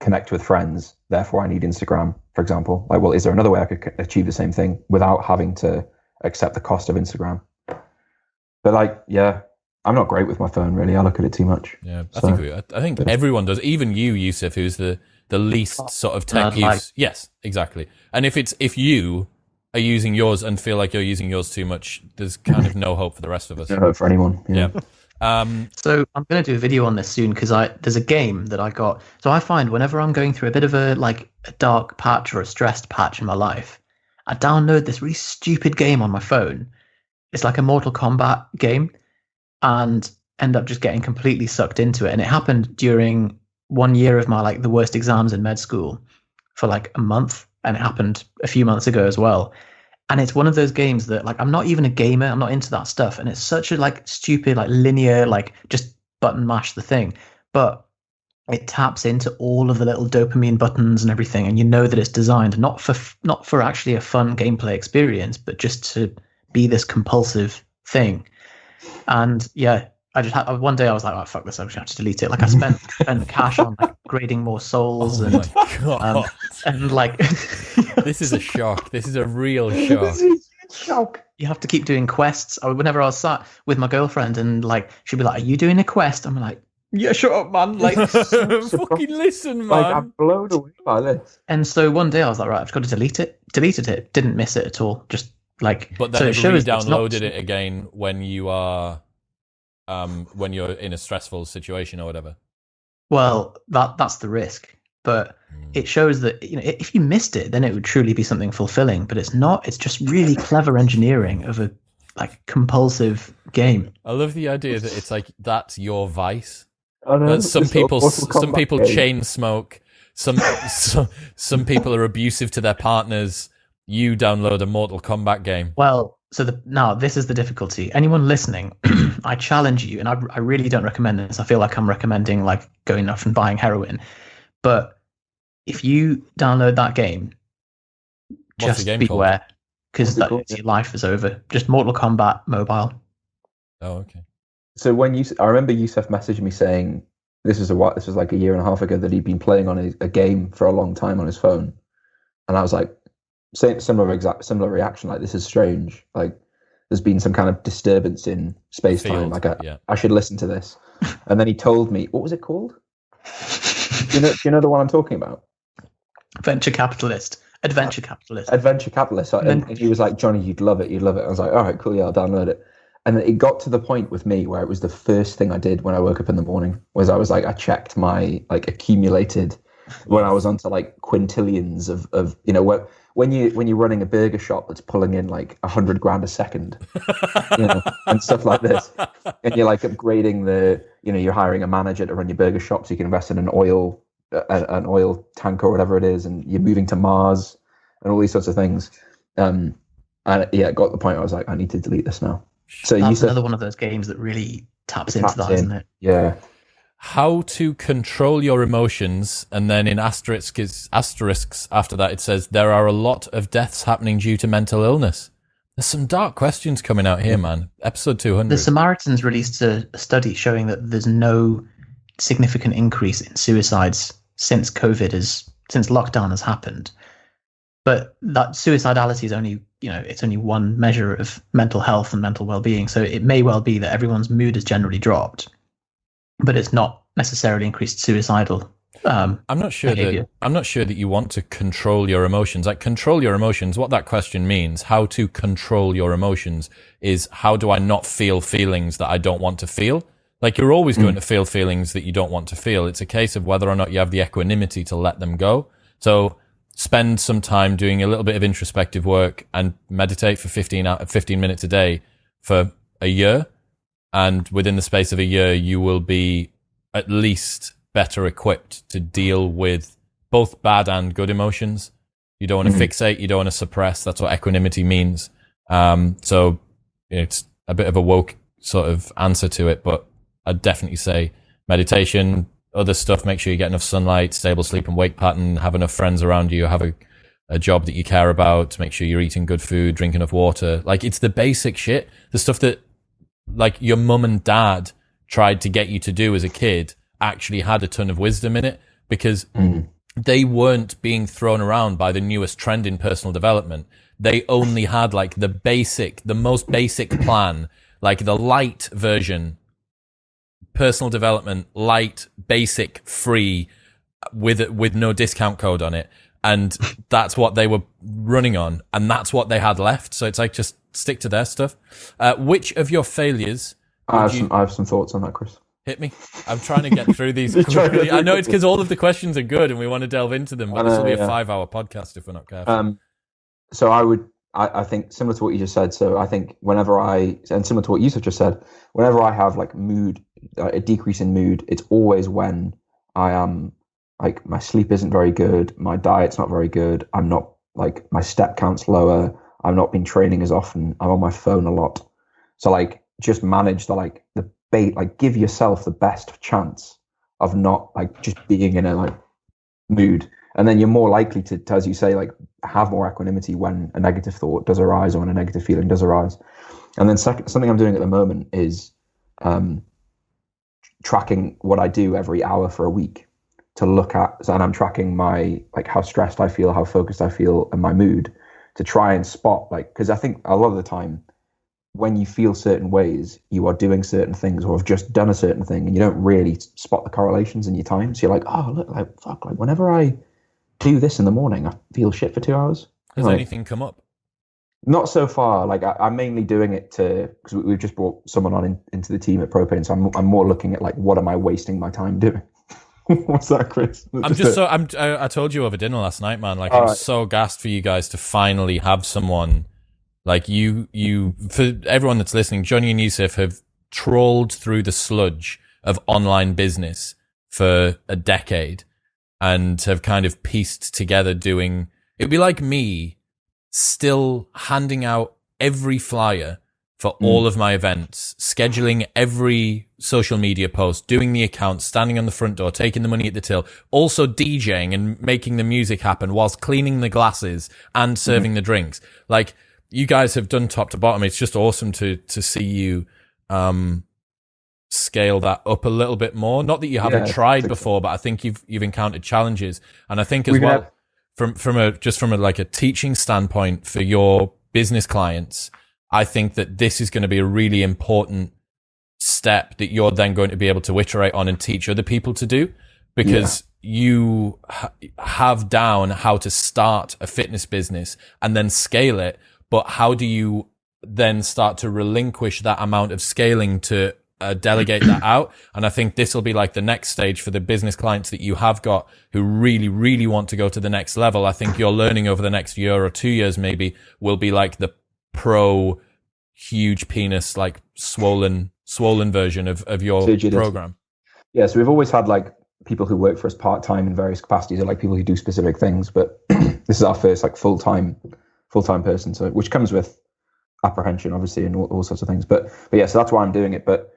connect with friends, therefore I need Instagram, for example. Like, well, is there another way I could achieve the same thing without having to accept the cost of Instagram? But like, yeah, I'm not great with my phone, really. I look at it too much. Yeah, I think everyone does. Even you, Yusuf, who's the least sort of tech use. Yes, exactly. And if you are using yours and feel like you're using yours too much, there's kind of no hope for the rest of us. No hope for anyone. Yeah. So I'm going to do a video on this soon because there's a game that I got. So I find whenever I'm going through a bit of a dark patch or a stressed patch in my life, I download this really stupid game on my phone. It's like a Mortal Kombat game, and end up just getting completely sucked into it. And it happened during 1 year of my the worst exams in med school for like a month, and it happened a few months ago as well. And it's one of those games that I'm not even a gamer. I'm not into that stuff. And it's such a stupid, linear, just button mash the thing. But it taps into all of the little dopamine buttons and everything. And you know that it's designed not for actually a fun gameplay experience, but just to be this compulsive thing. And yeah, I just had one day I was like, oh, fuck this, I'm just going to have to delete it. I spent cash on grading more souls My God. and This is a shock. This is a real shock. Shock. You have to keep doing quests. Whenever I was sat with my girlfriend and she'd be like, "Are you doing a quest?" I'm like, "Yeah, shut up, man." Fucking listen, man. I'm blown away by this. And so one day I was like, right, I've got to delete it. Deleted it. Didn't miss it at all. Just But then so it it shows re-downloaded it again when you are, when you're in a stressful situation or whatever. Well, that's the risk. But it shows that if you missed it, then it would truly be something fulfilling. But it's not. It's just really clever engineering of a compulsive game. I love the idea that it's that's your vice. I know, Some this people Mortal Kombat game. chain smoke. Some people are abusive to their partners. You download a Mortal Kombat game. Well, now this is the difficulty. Anyone listening, I challenge you, and I really don't recommend this. I feel like I'm recommending like going off and buying heroin. But if you download that game, What's the just game beware, because called? your life is over. Just Mortal Kombat mobile. Oh, okay. So I remember Yusef messaging me saying this was like a year and a half ago that he'd been playing on a game for a long time on his phone, and I was like, similar reaction. Like, this is strange. Like, there's been some kind of disturbance in space time. Like, I should listen to this. And then he told me, what was it called? Do you know the one I'm talking about? Adventure capitalist. And he was like, Johnny, you'd love it. I was like, all right, cool. Yeah, I'll download it. And it got to the point with me where it was the first thing I did when I woke up in the morning was I checked my like accumulated when I was onto like quintillions of when you're running a burger shop that's pulling in like 100 grand a second, and stuff like this, and you're like upgrading you're hiring a manager to run your burger shop so you can invest in an oil tank or whatever it is, and you're moving to Mars and all these sorts of things. And it got to the point where I was like, I need to delete this now. So that's another one of those games that really taps into that, isn't it? Yeah. How to control your emotions, and then in asterisks after that it says there are a lot of deaths happening due to mental illness. There's some dark questions coming out here, man. Episode 200. The Samaritans released a study showing that there's no significant increase in suicides since lockdown has happened. But that suicidality is only one measure of mental health and mental well-being. So it may well be that everyone's mood has generally dropped, but it's not necessarily increased suicidal. I'm not sure that you want to control your emotions. Like, control your emotions, what that question means, how to control your emotions, is how do I not feel feelings that I don't want to feel? Like, you're always going to feel feelings that you don't want to feel. It's a case of whether or not you have the equanimity to let them go. So spend some time doing a little bit of introspective work and meditate for 15 minutes a day for a year. And within the space of a year, you will be at least better equipped to deal with both bad and good emotions. You don't want to fixate. You don't want to suppress. That's what equanimity means. So it's a bit of a woke sort of answer to it, but I'd definitely say meditation, other stuff, make sure you get enough sunlight, stable sleep and wake pattern, have enough friends around you, have a job that you care about, make sure you're eating good food, drink enough water. Like, it's the basic shit, the stuff that like your mum and dad tried to get you to do as a kid actually had a ton of wisdom in it, because they weren't being thrown around by the newest trend in personal development. They only had like the most basic plan, like the light version, personal development, light, basic, free, with no discount code on it. And that's what they were running on, and that's what they had left. So it's like, just stick to their stuff. Which of your failures... I have some thoughts on that, Chris. Hit me. I'm trying to get through these quickly. I know it's because all of the questions are good and we want to delve into them, but this will be a 5-hour podcast if we're not careful. So I think similar to what you just said. So I think and similar to what Yusuf just said, whenever I have like mood, a decrease in mood, it's always when I am like, my sleep isn't very good, my diet's not very good, I'm not, like, my step count's lower, I've not been training as often, I'm on my phone a lot. So like, just manage the bait, like, give yourself the best chance of not like just being in a like mood, and then you're more likely to, as you say, like, have more equanimity when a negative thought does arise or when a negative feeling does arise. And then something I'm doing at the moment is tracking what I do every hour for a week to look at, and I'm tracking my, like, how stressed I feel, how focused I feel, and my mood, to try and spot, like, because I think a lot of the time when you feel certain ways, you are doing certain things or have just done a certain thing, and you don't really spot the correlations in your time. So you're like, oh, look, like, fuck, like, whenever I do this in the morning, I feel shit for 2 hours. Has like, anything come up? Not so far. Like, I'm mainly doing it because we've just brought someone on into the team at Propane, so I'm more looking at, like, what am I wasting my time doing? What's that, Chris? I told you over dinner last night, man. Like, I'm so gassed for you guys to finally have someone like you. For everyone that's listening, Jonny and Yusef have trawled through the sludge of online business for a decade and have kind of pieced together doing. It'd be like me still handing out every flyer for all of my events, scheduling every social media post, doing the accounts, standing on the front door, taking the money at the till, also DJing and making the music happen whilst cleaning the glasses and serving the drinks. Like, you guys have done top to bottom. It's just awesome to see you scale that up a little bit more. Not that you haven't tried before, but I think you've encountered challenges. And I think as well, from a teaching standpoint for your business clients, I think that this is going to be a really important step that you're then going to be able to iterate on and teach other people to do, because you have down how to start a fitness business and then scale it. But how do you then start to relinquish that amount of scaling to delegate that out? And I think this will be like the next stage for the business clients that you have got who really, really want to go to the next level. I think your learning over the next year or 2 years maybe will be like the pro huge penis, like swollen version of your program. Yeah, so we've always had like people who work for us part-time in various capacities, or like people who do specific things, but this is our first like full-time person, so which comes with apprehension obviously and all sorts of things, but yeah, so that's why I'm doing it. But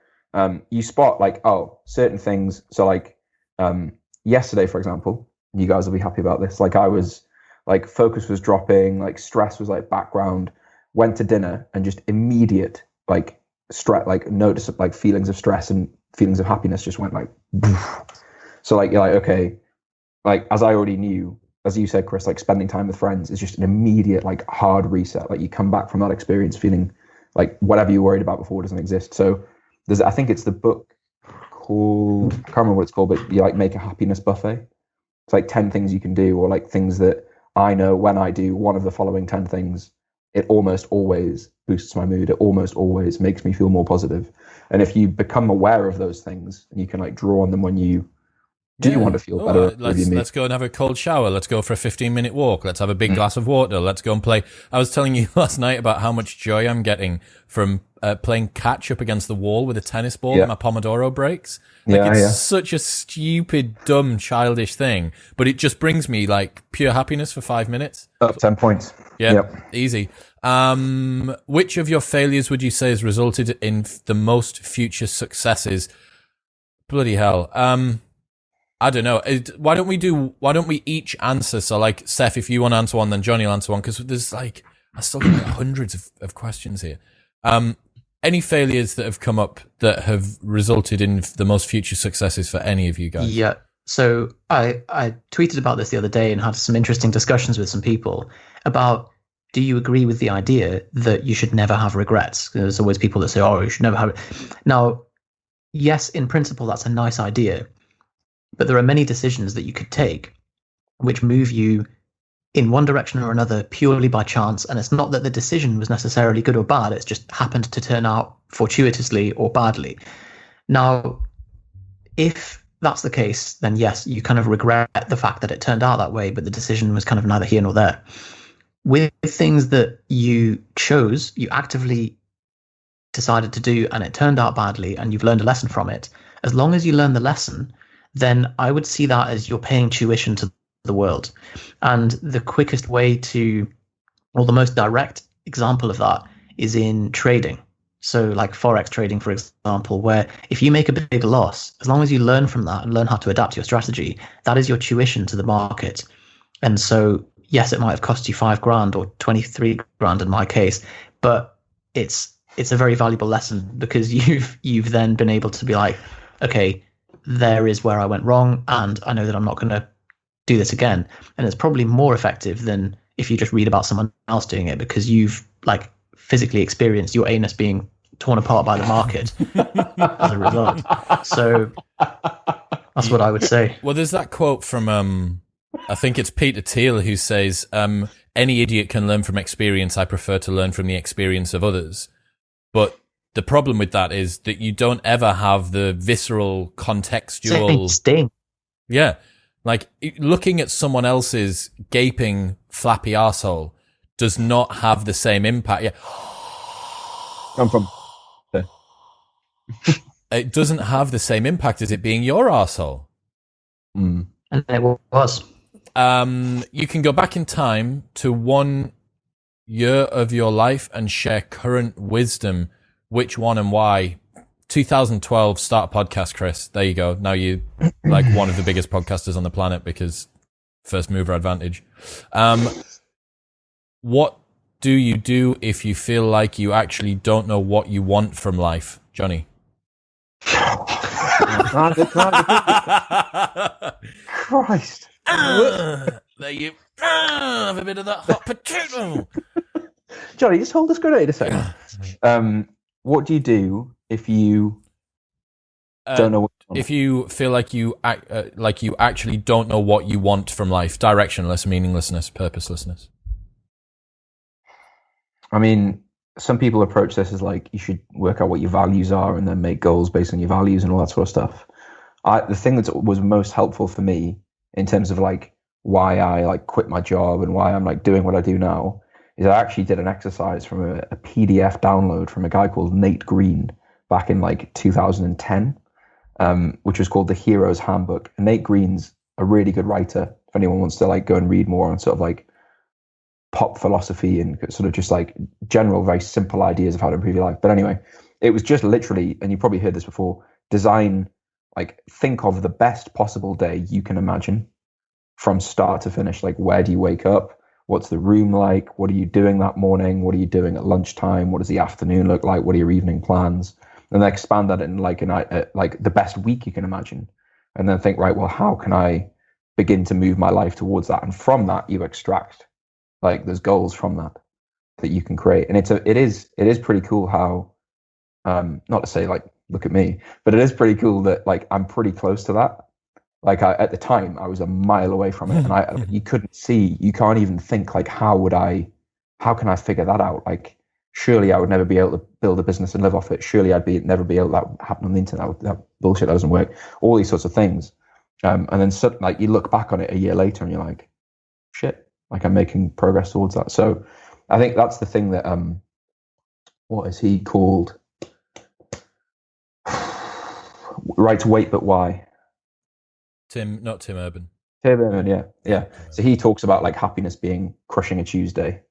you spot like, certain things. So like yesterday, for example, you guys will be happy about this, like I was like, focus was dropping, like stress was like background, went to dinner and just immediate like stress, like notice like feelings of stress and feelings of happiness just went like so like you're like, okay, like as I already knew, as you said, Chris, like spending time with friends is just an immediate like hard reset. Like you come back from that experience feeling like whatever you worried about before doesn't exist. So there's, I think it's the book called, I can't remember what it's called, but you like make a happiness buffet. It's like 10 things you can do, or like things that I know when I do one of the following 10 things, it almost always boosts my mood. It almost always makes me feel more positive. And if you become aware of those things and you can like draw on them when you do want to feel better. Let's go and have a cold shower. Let's go for a 15-minute walk. Let's have a big glass of water. Let's go and play. I was telling you last night about how much joy I'm getting from playing catch up against the wall with a tennis ball at my Pomodoro breaks. Like it's such a stupid, dumb, childish thing, but it just brings me like pure happiness for 5 minutes. Up 10 points. Easy. Which of your failures would you say has resulted in the most future successes? Bloody hell. I don't know. Why don't we each answer? So like, Seth, if you want to answer one, then Jonny will answer one, because there's like, I still got like hundreds of questions here. Any failures that have come up that have resulted in the most future successes for any of you guys? Yeah. So I tweeted about this the other day and had some interesting discussions with some people about, do you agree with the idea that you should never have regrets? There's always people that say, oh, you should never have it. Now, yes, in principle, that's a nice idea. But there are many decisions that you could take which move you in one direction or another purely by chance. And it's not that the decision was necessarily good or bad. It's just happened to turn out fortuitously or badly. Now, if that's the case, then yes, you kind of regret the fact that it turned out that way, but the decision was kind of neither here nor there. With things that you chose, you actively decided to do, and it turned out badly, and you've learned a lesson from it, as long as you learn the lesson, then I would see that as you're paying tuition to the world. And the quickest way to, or the most direct example of that is in trading. So like Forex trading, for example, where if you make a big loss, as long as you learn from that and learn how to adapt your strategy, that is your tuition to the market. And so, yes, it might have cost you $5,000 or 23 grand in my case, but it's a very valuable lesson, because you've then been able to be like, okay, there is where I went wrong, and I know that I'm not going to do this again. And it's probably more effective than if you just read about someone else doing it, because you've like physically experienced your anus being torn apart by the market as a result. So that's what I would say. Well, there's that quote from I think it's Peter Thiel, who says, any idiot can learn from experience. I prefer to learn from the experience of others. But the problem with that is that you don't ever have the visceral, contextual sting. Yeah. Like, looking at someone else's gaping, flappy arsehole does not have the same impact. Yeah. I'm from... It doesn't have the same impact as it being your arsehole. And it was. You can go back in time to one year of your life and share current wisdom, which one and why? 2012, start a podcast, Chris. There you go. Now you like one of the biggest podcasters on the planet because first mover advantage. What do you do if you feel like you actually don't know what you want from life, Jonny? Christ. There you have a bit of that hot potato. Jonny, just hold this grenade a second. What do you do if you don't know what you want? If you feel like you actually don't know what you want from life, directionless, meaninglessness, purposelessness. I mean, some people approach this as like you should work out what your values are and then make goals based on your values and all that sort of stuff. The thing that was most helpful for me in terms of like why I like quit my job and why I'm like doing what I do now is I actually did an exercise from a PDF download from a guy called Nate Green back in like 2010, which was called The Hero's Handbook. And Nate Green's a really good writer. If anyone wants to like go and read more on sort of like pop philosophy and sort of just like general, very simple ideas of how to improve your life. But anyway, it was just literally, and you probably heard this before, think of the best possible day you can imagine from start to finish. Like, where do you wake up? What's the room like? What are you doing that morning? What are you doing at lunchtime? What does the afternoon look like? What are your evening plans? And then expand that in like the best week you can imagine. And then think, right, well, how can I begin to move my life towards that? And from that, you extract like there's goals from that you can create. And it is pretty cool how, not to say like, look at me, but it is pretty cool that like I'm pretty close to that. Like at the time I was a mile away from it, and you can't even think like, how can I figure that out? Like, surely I would never be able to build a business and live off it. Surely never be able to happen on the internet. That bullshit, that doesn't work. All these sorts of things. And then like you look back on it a year later and you're like, shit, like I'm making progress towards that. So I think that's the thing that, what is he called? Right to Wait, But Why? Not Tim Urban. Tim Urban, yeah. So he talks about like happiness being crushing a Tuesday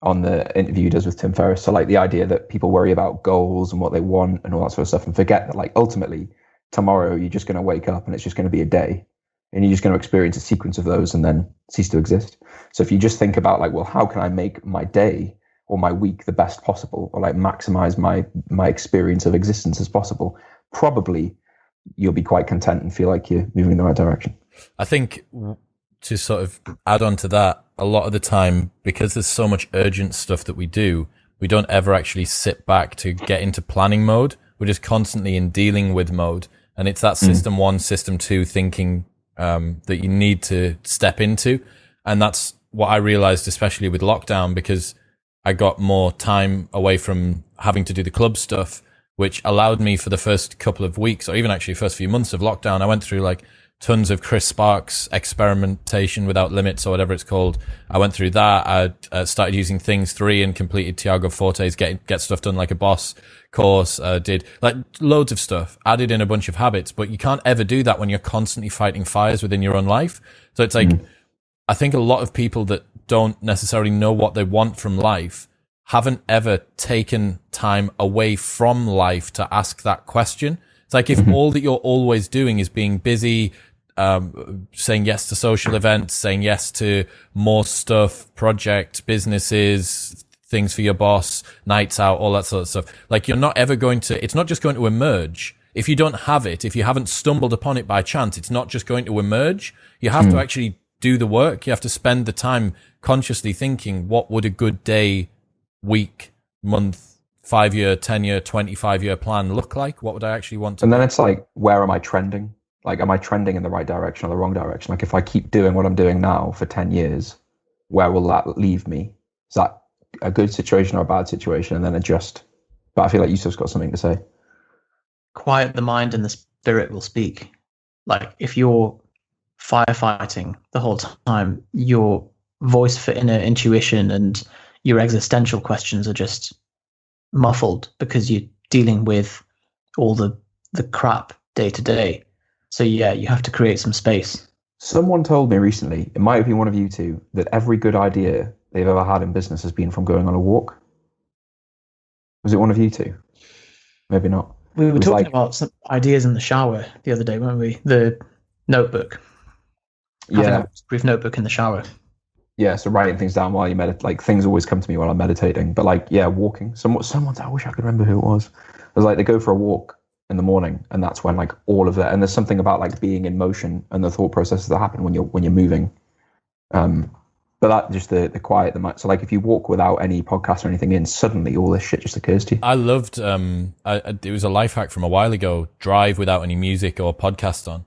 on the interview he does with Tim Ferriss. So like the idea that people worry about goals and what they want and all that sort of stuff and forget that like ultimately tomorrow you're just going to wake up and it's just going to be a day and you're just going to experience a sequence of those and then cease to exist. So if you just think about like, well, how can I make my day or my week the best possible, or like maximize my experience of existence as possible, probably you'll be quite content and feel like you're moving in the right direction. I think to sort of add on to that, a lot of the time, because there's so much urgent stuff that we do, we don't ever actually sit back to get into planning mode. We're just constantly in dealing with mode. And it's that system one, system two thinking that you need to step into. And that's what I realized, especially with lockdown, because I got more time away from having to do the club stuff, which allowed me for the first couple of weeks, or even actually first few months of lockdown, I went through like tons of Chris Sparks experimentation without limits or whatever it's called. I went through that. I started using Things 3 and completed Tiago Forte's Get Stuff Done Like a Boss course. Did like loads of stuff, added in a bunch of habits, but you can't ever do that when you're constantly fighting fires within your own life. So it's like, I think a lot of people that don't necessarily know what they want from life haven't ever taken time away from life to ask that question. It's like if all that you're always doing is being busy, saying yes to social events, saying yes to more stuff, projects, businesses, things for your boss, nights out, all that sort of stuff. Like you're not ever going to, it's not just going to emerge. If you don't have it, if you haven't stumbled upon it by chance, it's not just going to emerge. You have to actually do the work. You have to spend the time consciously thinking, what would a good day, week, month, 5-year, 10-year, 25-year plan look like? What would I actually want to And then it's like, where am I trending? Like, am I trending in the right direction or the wrong direction? Like, if I keep doing what I'm doing now for 10 years, where will that leave me? Is that a good situation or a bad situation? And then adjust. But I feel like Yusuf's got something to say. Quiet the mind and the spirit will speak. Like, if you're firefighting the whole time, your voice for inner intuition and your existential questions are just muffled because you're dealing with all the crap day to day. So yeah, you have to create some space. Someone told me recently, it might have been one of you two, that every good idea they've ever had in business has been from going on a walk. Was it one of you two? Maybe not. We were talking about some ideas in the shower the other day, weren't we? The notebook. Having a brief notebook in the shower. Yeah, so writing things down while you meditate. Like, things always come to me while I'm meditating. But like, yeah, walking. Someone's, I wish I could remember who it was. It was like they go for a walk in the morning, and that's when like all of that. And there's something about like being in motion and the thought processes that happen when you're moving. But that just the quiet, the mind. So like if you walk without any podcast or anything in, suddenly all this shit just occurs to you. I loved. It was a life hack from a while ago. Drive without any music or podcast on.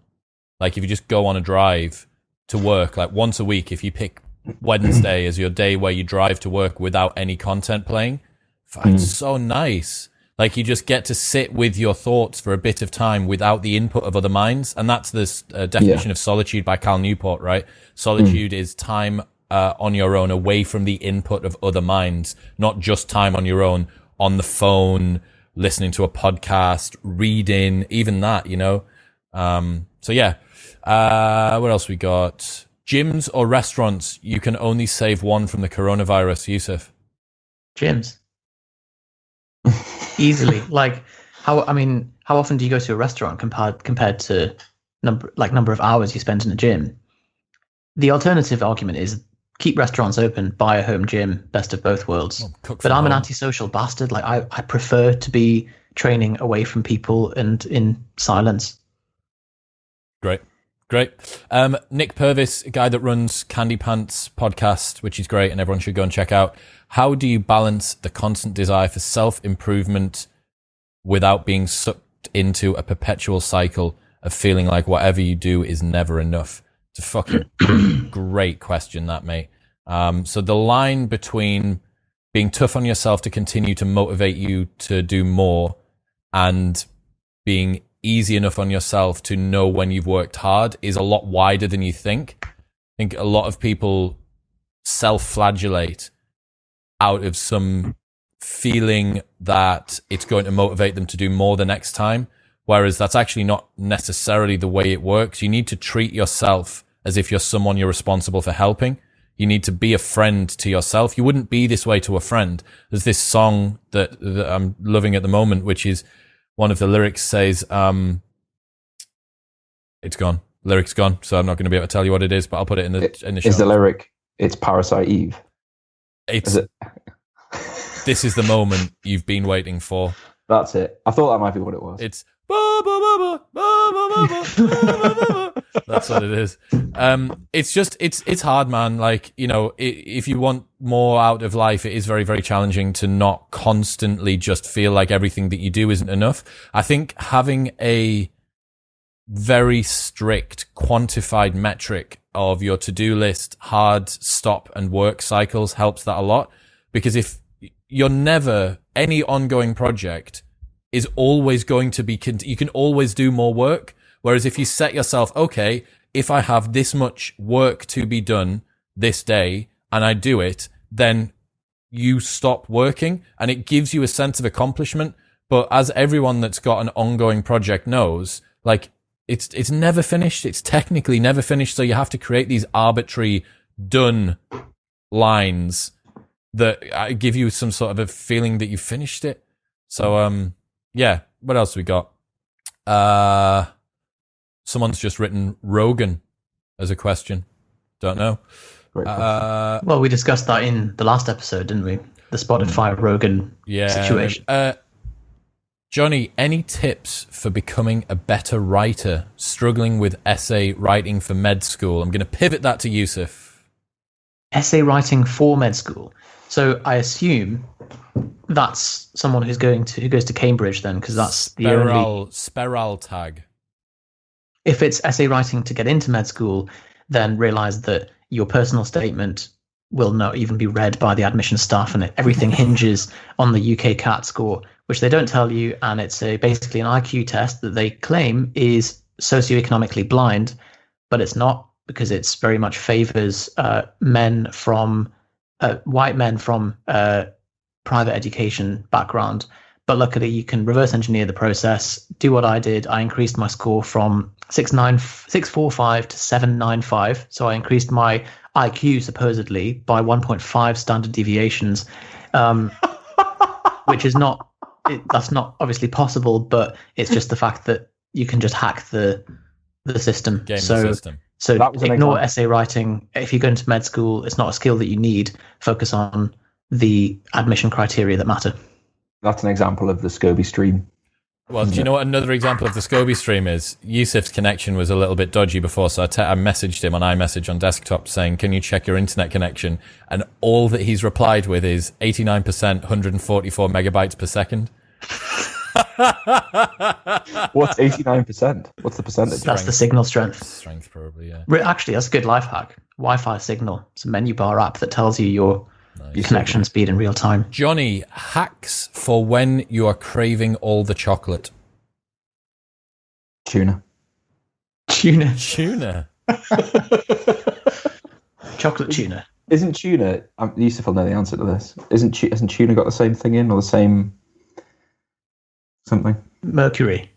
Like if you just go on a drive to work, like once a week, if you pick Wednesday as your day where you drive to work without any content playing, it's so nice. Like you just get to sit with your thoughts for a bit of time without the input of other minds. And that's this definition of solitude by Cal Newport, right? Solitude is time on your own, away from the input of other minds, not just time on your own, on the phone, listening to a podcast, reading, even that, you know? So yeah. What else we got? Gyms or restaurants, you can only save one from the coronavirus, Yusef. Gyms. Easily. Like, how often do you go to a restaurant compared to number of hours you spend in a gym? The alternative argument is keep restaurants open, buy a home gym, best of both worlds. But I'm an antisocial bastard. Like I prefer to be training away from people and in silence. Great. Nick Purvis, a guy that runs Candy Pants podcast, which is great and everyone should go and check out. How do you balance the constant desire for self-improvement without being sucked into a perpetual cycle of feeling like whatever you do is never enough? It's a fucking great question, that, mate. So the line between being tough on yourself to continue to motivate you to do more and being easy enough on yourself to know when you've worked hard is a lot wider than you think. I think a lot of people self-flagellate out of some feeling that it's going to motivate them to do more the next time, whereas that's actually not necessarily the way it works. You need to treat yourself as if you're someone you're responsible for helping. You need to be a friend to yourself. You wouldn't be this way to a friend. There's this song that I'm loving at the moment, which is one of the lyrics says, it's gone. Lyric's gone, so I'm not going to be able to tell you what it is, but I'll put it in the show. Is the lyric, it's Parasite Eve? This is the moment you've been waiting for. That's it. I thought that might be what it was. It's that's what it is. It's just it's hard, man. Like, you know, if you want more out of life, it is very, very challenging to not constantly just feel like everything that you do isn't enough. I think having a very strict quantified metric of your to-do list, hard, stop and work cycles helps that a lot, because if you're never, any ongoing project is always going to be, you can always do more work. Whereas if you set yourself, okay, if I have this much work to be done this day and I do it, then you stop working and it gives you a sense of accomplishment. But as everyone that's got an ongoing project knows, like it's never finished. It's technically never finished. So you have to create these arbitrary done lines that give you some sort of a feeling that you finished it. So, yeah, what else we got? Someone's just written Rogan as a question. Don't know. Well, we discussed that in the last episode, didn't we? The Spotify Rogan situation. Jonny, any tips for becoming a better writer, struggling with essay writing for med school? I'm going to pivot that to Yusef. Essay writing for med school. So I assume that's someone who goes to Cambridge then, because that's the only Speral tag. If it's essay writing to get into med school, then realize that your personal statement will not even be read by the admission staff, and everything hinges on the UK CAT score, which they don't tell you, and it's basically an IQ test that they claim is socioeconomically blind, but it's not, because it's very much favors white men from private education background. But luckily, you can reverse engineer the process, do what I did. I increased my score from 645 to 795. So I increased my IQ supposedly by 1.5 standard deviations, which is not. That's not obviously possible, but it's just the fact that you can just hack the system. Game the system. So That was an ignore example. essay writing. If you go into med school, it's not a skill that you need. Focus on the admission criteria that matter. That's an example of the Scobie stream. Well, do you know what another example of the Scobie stream is? Yusef's connection was a little bit dodgy before, so I messaged him on iMessage on desktop saying, can you check your internet connection? And all that he's replied with is 89%, 144 megabytes per second. What's 89%? What's the percentage? That's the signal strength. Strength, probably, yeah. Actually, that's a good life hack. Wi-Fi signal. It's a menu bar app that tells you your connection speed in real time. Jonny, hacks for when you are craving all the chocolate. Tuna. Tuna. Chocolate tuna. Isn't tuna? Yusef will know the answer to this. Hasn't tuna got the same thing in, or the same something? Mercury.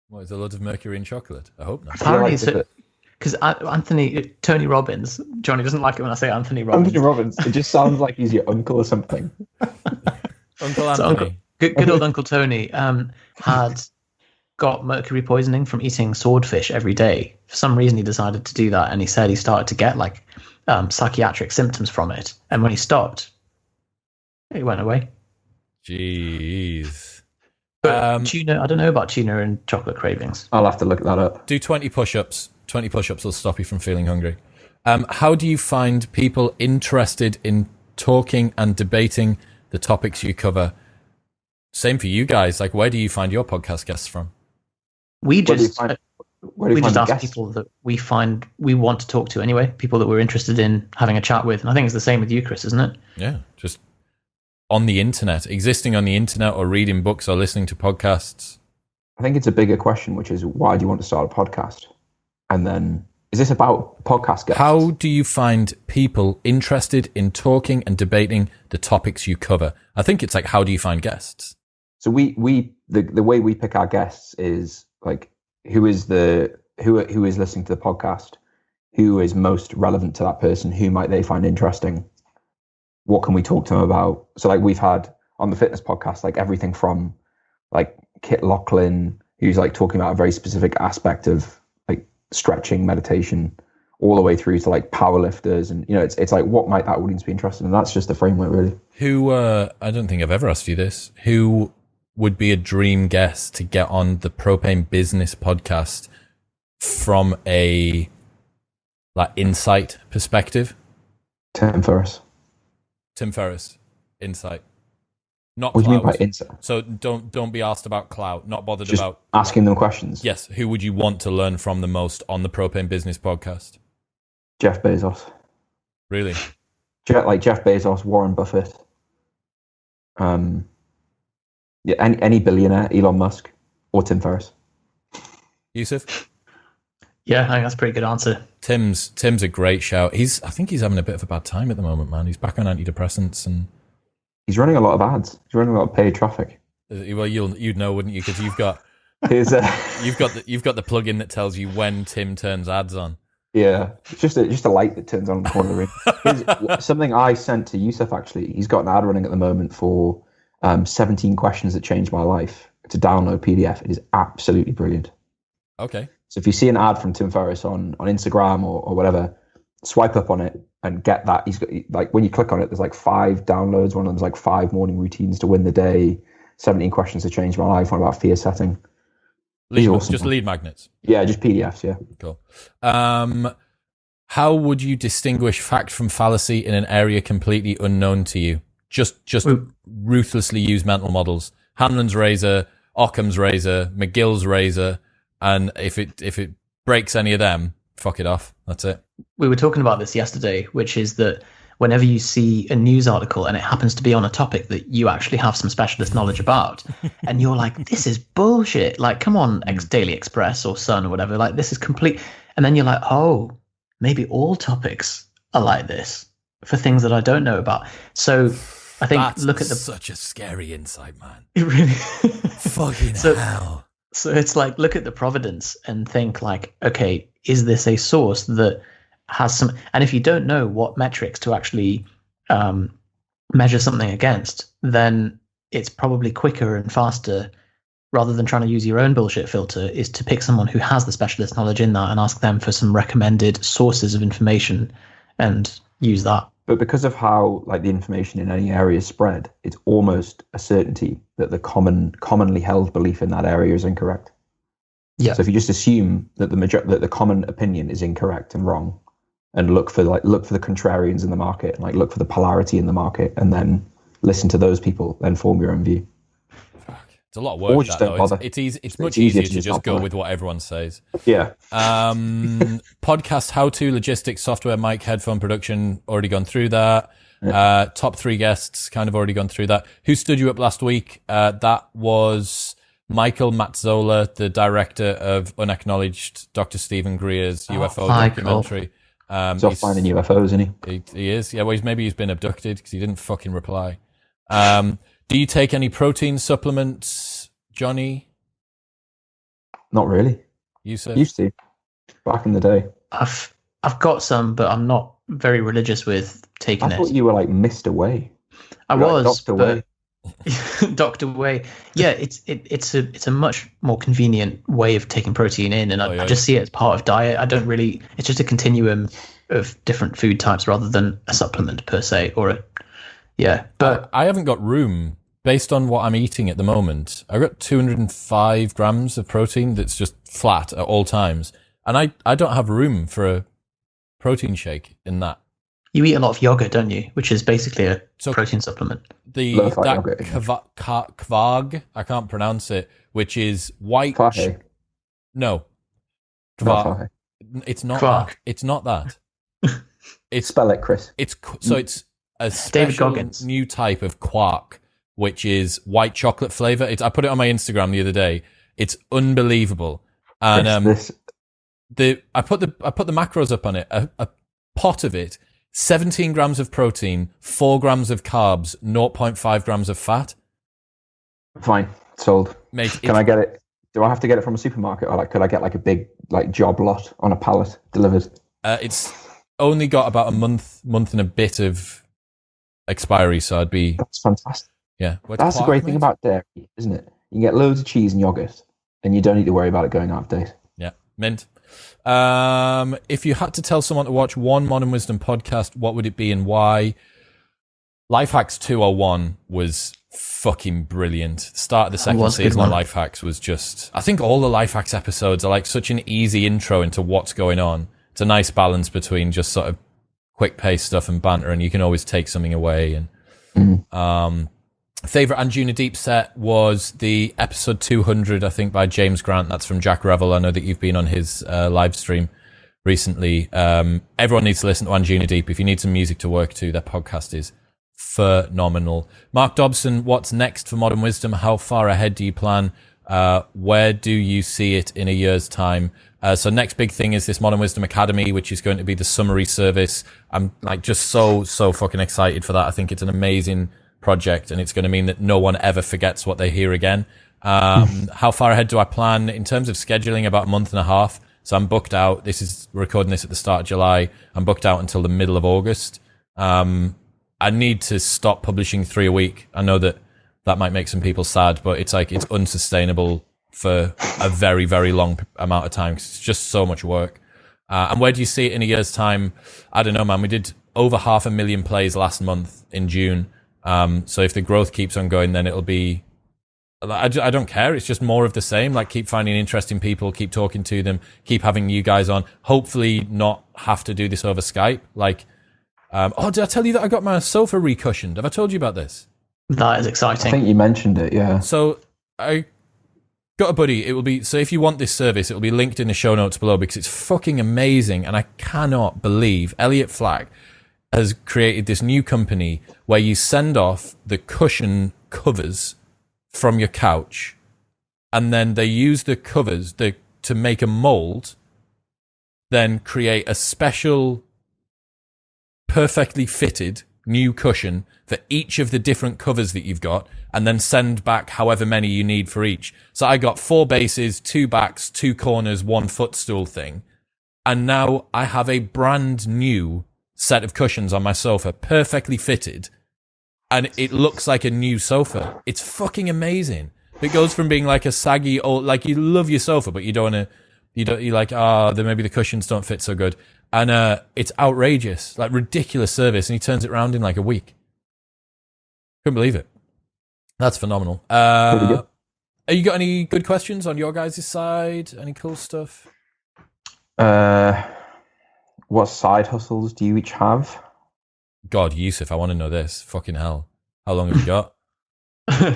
What, is there a lot of mercury in chocolate? I hope not. Apparently, because Tony Robbins, Jonny doesn't like it when I say Anthony Robbins. Anthony Robbins. It just sounds like he's your uncle or something. Uncle Anthony. Good old Uncle Tony had got mercury poisoning from eating swordfish every day. For some reason, he decided to do that, and he said he started to get like psychiatric symptoms from it. And when he stopped, it went away. Jeez. But tuna, I don't know about tuna and chocolate cravings. I'll have to look that up. Do 20 push-ups. 20 push-ups will stop you from feeling hungry. How do you find people interested in talking and debating the topics you cover? Same for you guys. Like, where do you find your podcast guests from? We just ask guests? people that we want to talk to anyway, people that we're interested in having a chat with. And I think it's the same with you, Chris, isn't it? Yeah, just on the internet, existing on the internet, or reading books or listening to podcasts. I think it's a bigger question, which is, why do you want to start a podcast? And then, is this about podcast guests? How do you find people interested in talking and debating the topics you cover? I think it's like, how do you find guests? So the way we pick our guests is like, who is listening to the podcast, who is most relevant to that person, who might they find interesting, what can we talk to them about? So like, we've had on the fitness podcast, like everything from like Kit Lachlan, who's like talking about a very specific aspect of like stretching, meditation, all the way through to like powerlifters, and it's like, what might that audience be interested in? That's just the framework, really. Who I don't think I've ever asked you this. Who would be a dream guest to get on the Propane Business podcast from a like insight perspective? Tim Ferriss, insight. Not what do you mean clout. by insight? So don't be asked about clout. Not bothered Just about asking them questions. Yes. Who would you want to learn from the most on the Propane Business podcast? Jeff Bezos. Really? Jeff Bezos, Warren Buffett. Yeah, any billionaire, Elon Musk, or Tim Ferriss. Yusef? Yeah, I think that's a pretty good answer. Tim's a great shout. I think he's having a bit of a bad time at the moment, man. He's back on antidepressants and he's running a lot of ads. He's running a lot of paid traffic. Well, you'd know, wouldn't you? Because you've got you've got the plugin that tells you when Tim turns ads on. Yeah, it's just a light that turns on in the corner of the room. Something I sent to Yusef, actually. He's got an ad running at the moment for 17 questions that changed my life. It's a download PDF. It is absolutely brilliant. Okay. So if you see an ad from Tim Ferriss on Instagram or whatever, swipe up on it and get that. He's got, like, when you click on it, there's like 5 downloads. One of them's like 5 morning routines to win the day, 17 questions to change my life, one about fear setting. Awesome. Just lead magnets. Yeah, just PDFs. Yeah. Cool. How would you distinguish fact from fallacy in an area completely unknown to you? Just ruthlessly use mental models. Hanlon's razor, Occam's razor, McGill's razor, and if it breaks any of them, fuck it off. That's it. We were talking about this yesterday, which is that whenever you see a news article and it happens to be on a topic that you actually have some specialist knowledge about, and you're like, this is bullshit. Like, come on, Daily Express or Sun or whatever. Like, this is complete. And then you're like, oh, maybe all topics are like this for things that I don't know about. So I think such a scary insight, man. It really fucking hell. So it's like, look at the providence and think like, okay, is this a source that has some, and if you don't know what metrics to actually measure something against, then it's probably quicker and faster, rather than trying to use your own bullshit filter, is to pick someone who has the specialist knowledge in that and ask them for some recommended sources of information and use that. But because of how like the information in any area is spread, it's almost a certainty that the commonly held belief in that area is incorrect. Yeah. So if you just assume that that the common opinion is incorrect and wrong, and look for the contrarians in the market, and like look for the polarity in the market, and then listen to those people, then form your own view. It's a lot of work. Or just don't bother. It's easy. It's much easier to just go with what everyone says. Yeah. Podcast, how-to, logistics, software, mic, headphone production. Already gone through that. Yeah. Top 3 guests. Kind of already gone through that. Who stood you up last week? That was Michael Matzola, the director of Unacknowledged Dr. Stephen Greer's UFO documentary. He's off finding UFOs, isn't he? He is. Yeah, well, maybe he's been abducted because he didn't fucking reply. Do you take any protein supplements, Jonny? Not really. Yusef? Used to, back in the day. I've got some, but I'm not very religious with taking it. I thought you were like Mr. Way. I was, like Dr. Way. Dr. Way. Yeah, it's a much more convenient way of taking protein in, and I just see it as part of diet. I don't really. It's just a continuum of different food types rather than a supplement per se, or a. Yeah, but I haven't got room based on what I'm eating at the moment. I've got 205 grams of protein that's just flat at all times, and I don't have room for a protein shake in that. You eat a lot of yogurt, don't you? Which is basically a protein supplement. Kvarg, I can't pronounce it, which is white. No, Kvarg. It's not Kvarg. that. It's not that. It's spell it, Chris. It's a special new type of quark, which is white chocolate flavor. I put it on my Instagram the other day. It's unbelievable, and I put the macros up on it. A pot of it. 17 grams of protein, 4 grams of carbs, 0.5 grams of fat. Fine, sold. Can I get it? Do I have to get it from a supermarket, or could I get like a big job lot on a pallet delivered? It's only got about a month and a bit of expiry, so I'd be. That's fantastic. Yeah, that's the great thing about dairy, isn't it? You can get loads of cheese and yogurt, and you don't need to worry about it going out of date. Yeah, mint. If you had to tell someone to watch one Modern Wisdom podcast, what would it be and why? Lifehacks 201 was fucking brilliant. Start of the second season of Lifehacks was just... I think all the Lifehacks episodes are like such an easy intro into what's going on. It's a nice balance between just sort of quick-paced stuff and banter, and you can always take something away. And favorite Anjuna Deep set was the episode 200, I think, by James Grant. That's from Jack Revel. I know that you've been on his live stream recently. Everyone needs to listen to Anjuna Deep. If you need some music to work to, their podcast is phenomenal. Mark Dobson, what's next for Modern Wisdom? How far ahead do you plan? Where do you see it in a year's time? So next big thing is this Modern Wisdom Academy, which is going to be the summary service. I'm like just so fucking excited for that. I think it's an amazing project, and it's going to mean that no one ever forgets what they hear again. How far ahead do I plan? In terms of scheduling, about a month and a half. So I'm booked out. Recording this at the start of July. I'm booked out until the middle of August. I need to stop publishing 3 a week. I know that might make some people sad, but it's unsustainable for a very, very long amount of time, because it's just so much work. And where do you see it in a year's time? I don't know, man. We did over 500,000 plays last month in June. So if the growth keeps on going, then it'll be, I don't care. It's just more of the same. Like, keep finding interesting people, keep talking to them, keep having you guys on, hopefully not have to do this over Skype. Like, did I tell you that I got my sofa recushioned? Have I told you about this? That is exciting. I think you mentioned it. Yeah. So I got a buddy. So if you want this service, it will be linked in the show notes below, because it's fucking amazing. And I cannot believe Elliot Flack has created this new company where you send off the cushion covers from your couch, and then they use the covers to make a mold, then create a special, perfectly fitted new cushion for each of the different covers that you've got, and then send back however many you need for each. So I got 4 bases, 2 backs, 2 corners, 1 footstool thing. And now I have a brand new set of cushions on my sofa, perfectly fitted. And it looks like a new sofa. It's fucking amazing. It goes from being like a saggy old, like you love your sofa, but you don't want to, you're like, then maybe the cushions don't fit so good. And it's outrageous, like ridiculous service. And he turns it around in like a week. Couldn't believe it. That's phenomenal. Pretty good. Have you got any good questions on your guys' side? Any cool stuff? What side hustles do you each have? God, Yusef, I want to know this. Fucking hell. How long have you got?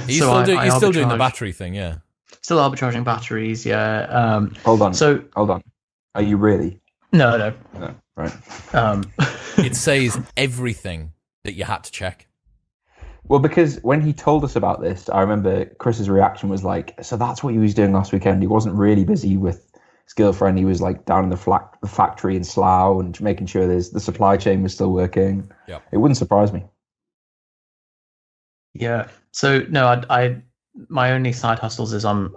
He's So still I doing the arbitrage- battery thing, yeah. Still arbitraging batteries, yeah. Hold on. So Hold on. Are you really? no. No. Right. It says everything that you had to check. Well, because when he told us about this, I remember Chris's reaction was like, so that's what he was doing last weekend. He wasn't really busy with his girlfriend. He was like down in the factory in Slough and making sure the supply chain was still working. Yep. It wouldn't surprise me. Yeah. So no, I my only side hustles is I'm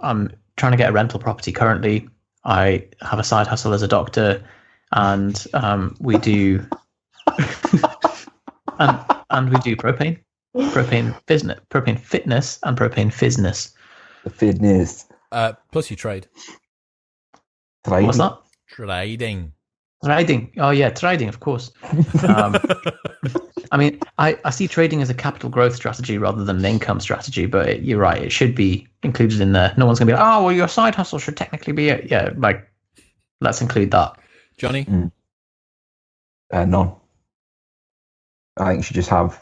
trying to get a rental property currently. I have a side hustle as a doctor, and we do and we do propane fitness, and propane fitness. The fitness. Plus you trade. What's that? Trading. Trading. Oh yeah, trading, of course. I mean, I see trading as a capital growth strategy rather than an income strategy, but you're right, it should be included in there. No one's going to be like, oh, well, your side hustle should technically be it. Yeah, like, let's include that. Johnny? None. I think you should just have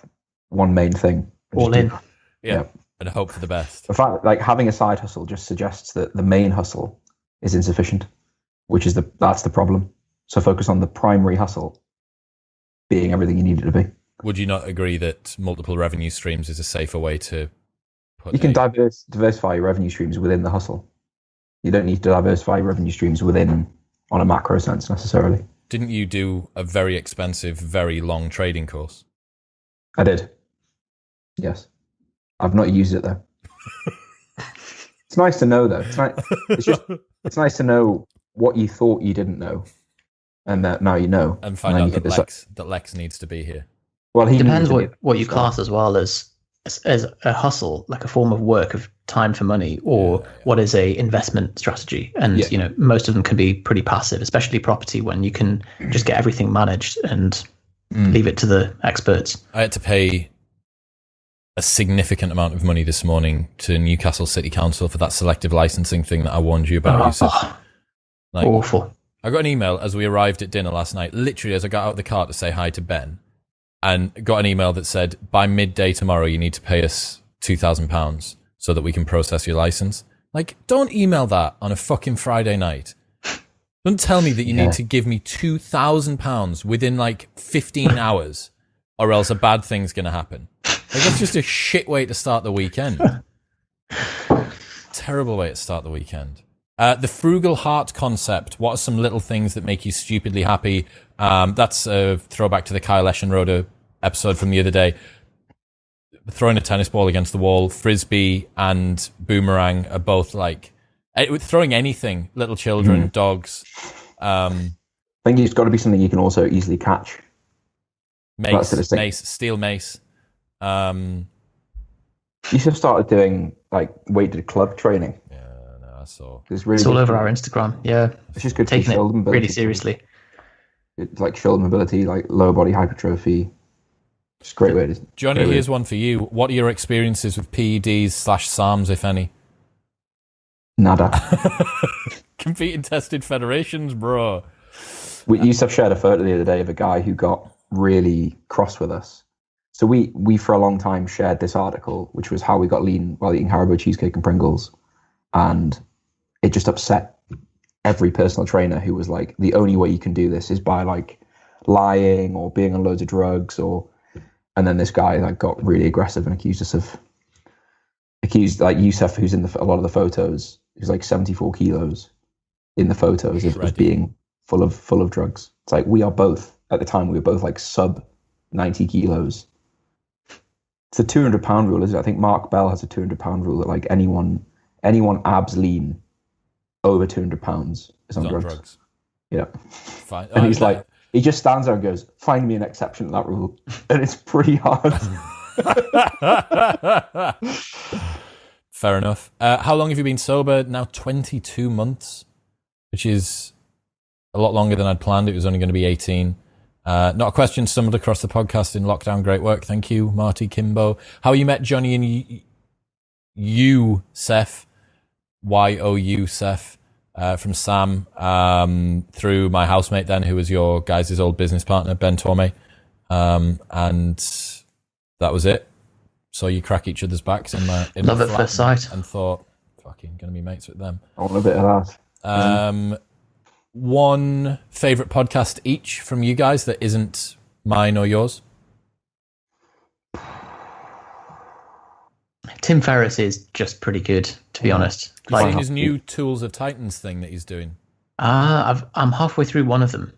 one main thing. All in. Yeah. And hope for the best. In fact, like having a side hustle just suggests that the main hustle is insufficient, that's the problem. So focus on the primary hustle being everything you need it to be. Would you not agree that multiple revenue streams is a safer way to put You can diversify your revenue streams within the hustle. You don't need to diversify your revenue streams within on a macro sense necessarily. Didn't you do a very expensive, very long trading course? I did. Yes. I've not used it though. It's nice to know though. It's nice to know what you thought you didn't know, and that now you know. And find out that Lex needs to be here. Well, he depends what you class as well as a hustle, like a form of work of time for money, or what is a investment strategy. And you know, most of them can be pretty passive, especially property, when you can just get everything managed and leave it to the experts. I had to pay a significant amount of money this morning to Newcastle City Council for that selective licensing thing that I warned you about. Awful. I got an email as we arrived at dinner last night, literally as I got out of the car to say hi to Ben, and got an email that said, by midday tomorrow, you need to pay us £2,000 so that we can process your license. Like, don't email that on a fucking Friday night. Don't tell me that you need to give me £2,000 within like 15 hours, or else a bad thing's going to happen. Like, that's just a shit way to start the weekend. Terrible way to start the weekend. The frugal heart concept. What are some little things that make you stupidly happy? That's a throwback to the Kyle Eschenroder episode from the other day. Throwing a tennis ball against the wall, frisbee and boomerang are both like throwing anything. Little children, dogs. I think it's got to be something you can also easily catch. Mace, steel mace. You should have started doing like weighted club training. Yeah, no, I saw. It's all over our Instagram. Yeah, it's just good. Taking it really seriously. It's like shoulder mobility, like lower body hypertrophy. It's a great way to. Johnny, here's one for you. What are your experiences with PEDs/SARMs, if any? Nada. Competing tested federations, bro. Yusef shared a photo the other day of a guy who got really cross with us. So we for a long time shared this article, which was how we got lean while eating Haribo cheesecake and Pringles, and it just upset every personal trainer who was like, the only way you can do this is by like lying or being on loads of drugs, and then this guy like got really aggressive and accused like Yusef, who's in a lot of the photos, who's like 74 kilos in the photos of being full of drugs. It's like we were both like sub 90 kilos. It's a 200-pound rule, isn't it? I think Mark Bell has a 200-pound rule that like anyone abs lean over 200 pounds is on drugs. Yeah. Fine. And he's like, he just stands there and goes, find me an exception to that rule. And it's pretty hard. Fair enough. How long have you been sober? Now 22 months, which is a lot longer than I'd planned. It was only going to be 18. Not a question stumbled across the podcast in lockdown. Great work. Thank you, Marty Kimbo. How you met Jonny and Yusef, Yusef, from Sam, through my housemate then, who was your guys' old business partner, Ben Tormey. And that was it. So you crack each other's backs in Love at first sight. And thought, fucking gonna be mates with them. I want a bit of that. One favorite podcast each from you guys that isn't mine or yours? Tim Ferriss is just pretty good, to be honest. Have you seen his new Tools of Titans thing that he's doing? I'm halfway through one of them.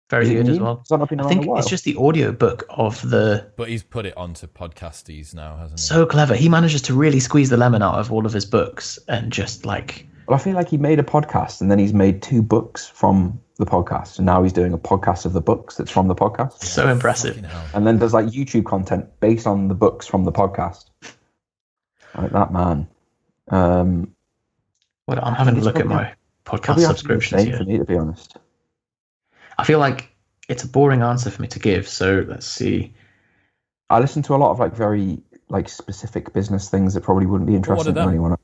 Very good as well. I think it's just the audio book of the... But he's put it onto Podcasties now, hasn't he? So clever. He manages to really squeeze the lemon out of all of his books and just like... Well, I feel like he made a podcast and then he's made 2 books from the podcast. And now he's doing a podcast of the books that's from the podcast. So impressive. And then there's like YouTube content based on the books from the podcast. Like that man. Well, I'm having a look at my podcast subscriptions here. For me, to be honest. I feel like it's a boring answer for me to give, so let's see. I listen to a lot of like very like specific business things that probably wouldn't be interesting to anyone else.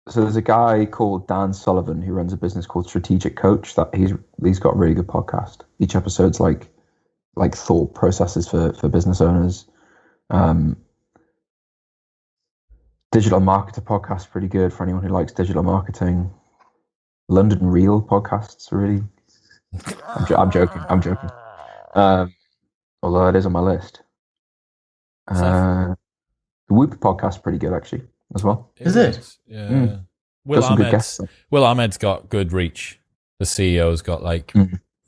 So there's a guy called Dan Sullivan who runs a business called Strategic Coach. That he's got a really good podcast. Each episode's like thought processes for business owners. Digital Marketer podcast, pretty good for anyone who likes digital marketing. London Real podcasts, really. I'm joking. Although it is on my list. The Whoop podcast, pretty good actually, as well. Is it? Yeah. Will Ahmed's got good reach. The CEO's got like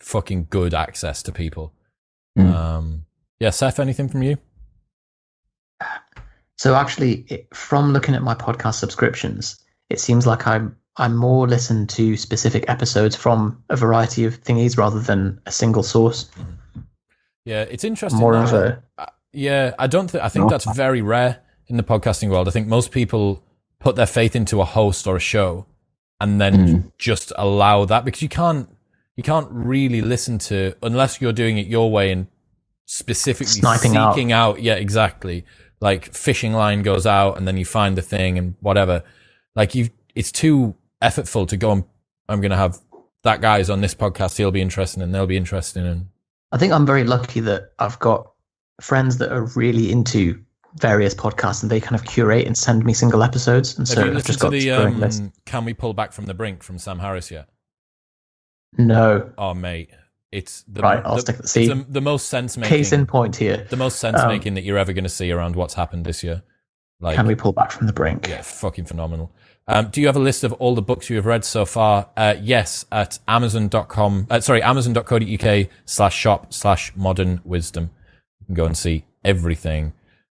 fucking good access to people. Yeah, Seth, anything from you? So actually, from looking at my podcast subscriptions, it seems like I'm more listened to specific episodes from a variety of thingies rather than a single source. Yeah, it's interesting. I think that's very rare in the podcasting world. I think most people put their faith into a host or a show and then just allow that, because you can't really listen to, unless you're doing it your way and specifically seeking out. Yeah, exactly. Like fishing line goes out and then you find the thing and whatever. Like it's too effortful to go and I'm going to have that guy's on this podcast. He'll be interested and they'll be interested in. I think I'm very lucky that I've got friends that are really into various podcasts and they kind of curate and send me single episodes. And so I've just got this growing list. Can We Pull Back from the Brink from Sam Harris yet? No. Oh, mate. It's I'll stick the C. The most sense making. Case in point here. The most sense making that you're ever going to see around what's happened this year. Like, Can We Pull Back from the Brink? Yeah, fucking phenomenal. Do you have a list of all the books you have read so far? Yes, at amazon.co.uk/shop/modern-wisdom. You can go and see everything.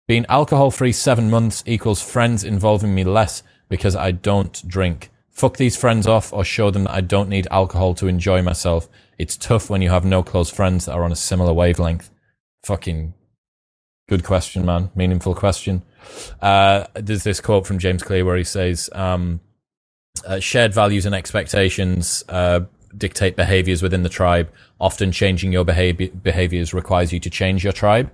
Being alcohol-free 7 months equals friends involving me less because I don't drink. Fuck these friends off or show them that I don't need alcohol to enjoy myself. It's tough when you have no close friends that are on a similar wavelength. Fucking good question, man. Meaningful question. There's this quote from James Clear where he says, shared values and expectations dictate behaviors within the tribe. Often changing your behaviors requires you to change your tribe.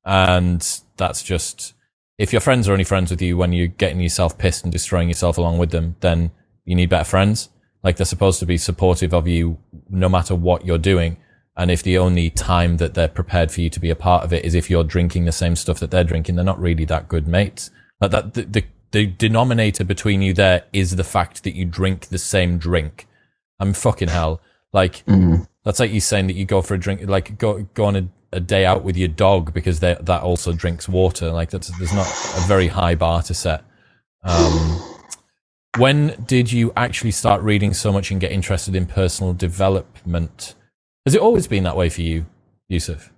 And that's just, if your friends are only friends with you when you're getting yourself pissed and destroying yourself along with them, then you need better friends. Like, they're supposed to be supportive of you no matter what you're doing. And if the only time that they're prepared for you to be a part of it is if you're drinking the same stuff that they're drinking, they're not really that good mates. Like that, the denominator between you there is the fact that you drink the same drink. I'm fucking hell. Like, that's like you saying that you go for a drink, like go on a day out with your dog because that also drinks water. Like, there's not a very high bar to set. When did you actually start reading so much and get interested in personal development? Has it always been that way for you, Yusef?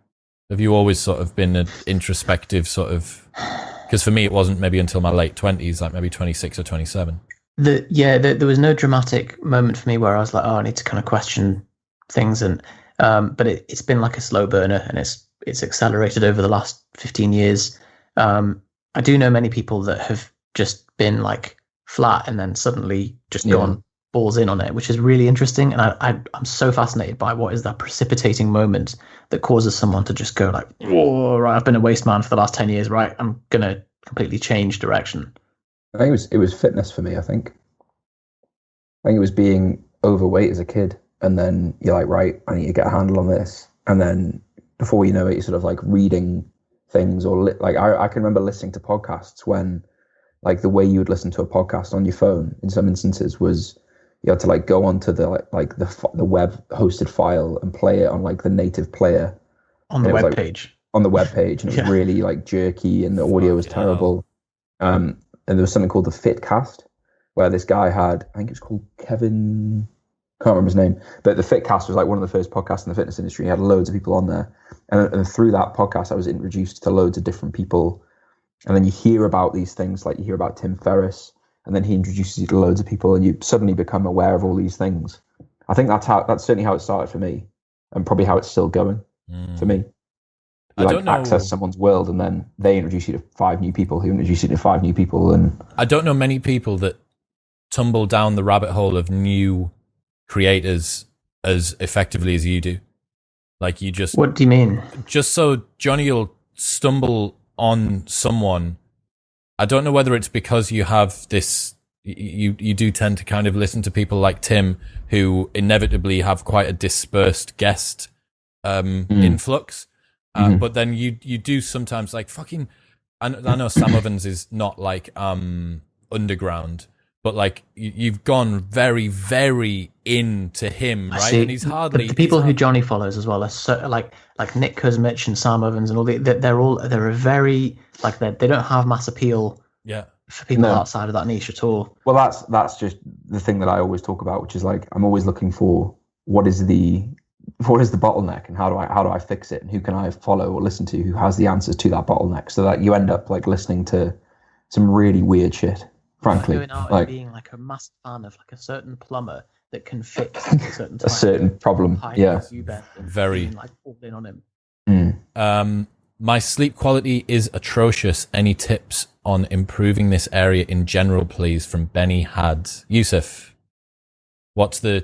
Have you always sort of been an introspective sort of... Because for me, it wasn't maybe until my late 20s, like maybe 26 or 27. There was no dramatic moment for me where I was like, oh, I need to kind of question things, and but it's been like a slow burner, and it's accelerated over the last 15 years. I do know many people that have just been like flat and then suddenly just gone balls in on it, which is really interesting. And I'm so fascinated by what is that precipitating moment that causes someone to just go like, oh, right, I've been a waste man for the last 10 years, right? I'm gonna completely change direction. I think it was fitness for me. I think it was being overweight as a kid, and then you're like, right, I need to get a handle on this, and then before you know it, you're sort of like reading things, or like I can remember listening to podcasts when, like, the way you would listen to a podcast on your phone in some instances was you had to like go onto the the web hosted file and play it on like the native player on the web page. On the web page, and it was really like jerky, and the audio was terrible. And there was something called the Fitcast, where this guy had, I think it was called Kevin, can't remember his name, but the Fitcast was like one of the first podcasts in the fitness industry. He had loads of people on there. And through that podcast, I was introduced to loads of different people. And then you hear about these things, like you hear about Tim Ferriss, and then he introduces you to loads of people, and you suddenly become aware of all these things. I think that's certainly how it started for me, and probably how it's still going for me. You like access someone's world, and then they introduce you to 5 new people who introduce you to 5 new people. And I don't know many people that tumble down the rabbit hole of new creators as effectively as you do. Like, you just... What do you mean? Just so Jonny will stumble on someone. I don't know whether it's because you have this... You do tend to kind of listen to people like Tim, who inevitably have quite a dispersed guest influx. But then you do sometimes, like, fucking... I know Sam Ovens is not like underground, but like you've gone very, very into him, right? And he's hardly... The people who Jonny follows as well are so, like Nick Kuzmich and Sam Ovens and all they're a very, like, they don't have mass appeal for people outside of that niche at all. Well, that's just the thing that I always talk about, which is like, I'm always looking for what is the bottleneck, and how do I fix it, and who can I follow or listen to who has the answers to that bottleneck, so that you end up like listening to some really weird shit, frankly. Going out and being like a massive fan of like a certain plumber that can fix a certain problem. Very like all in on him. My sleep quality is atrocious. Any tips on improving this area in general, please? From Benny Had. Yusef, what's your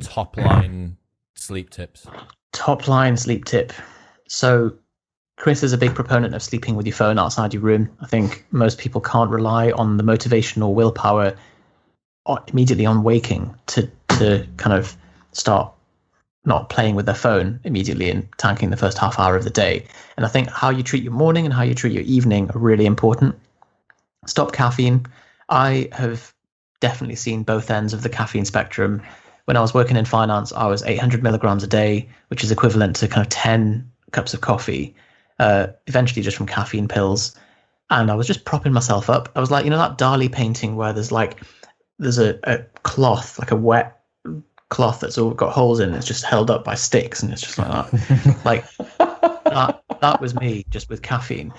top line sleep tips? Top line sleep tip. So Chris is a big proponent of sleeping with your phone outside your room. I think most people can't rely on the motivation or willpower immediately on waking to kind of start not playing with their phone immediately and tanking the first half hour of the day. And I think how you treat your morning and how you treat your evening are really important. Stop caffeine. I have definitely seen both ends of the caffeine spectrum. When I was working in finance, I was 800 milligrams a day, which is equivalent to kind of 10 cups of coffee, eventually just from caffeine pills. And I was just propping myself up. I was like, that Dali painting where there's a cloth, like a wet cloth that's all got holes in it. It's just held up by sticks, and it's just like that. Like that was me, just with caffeine.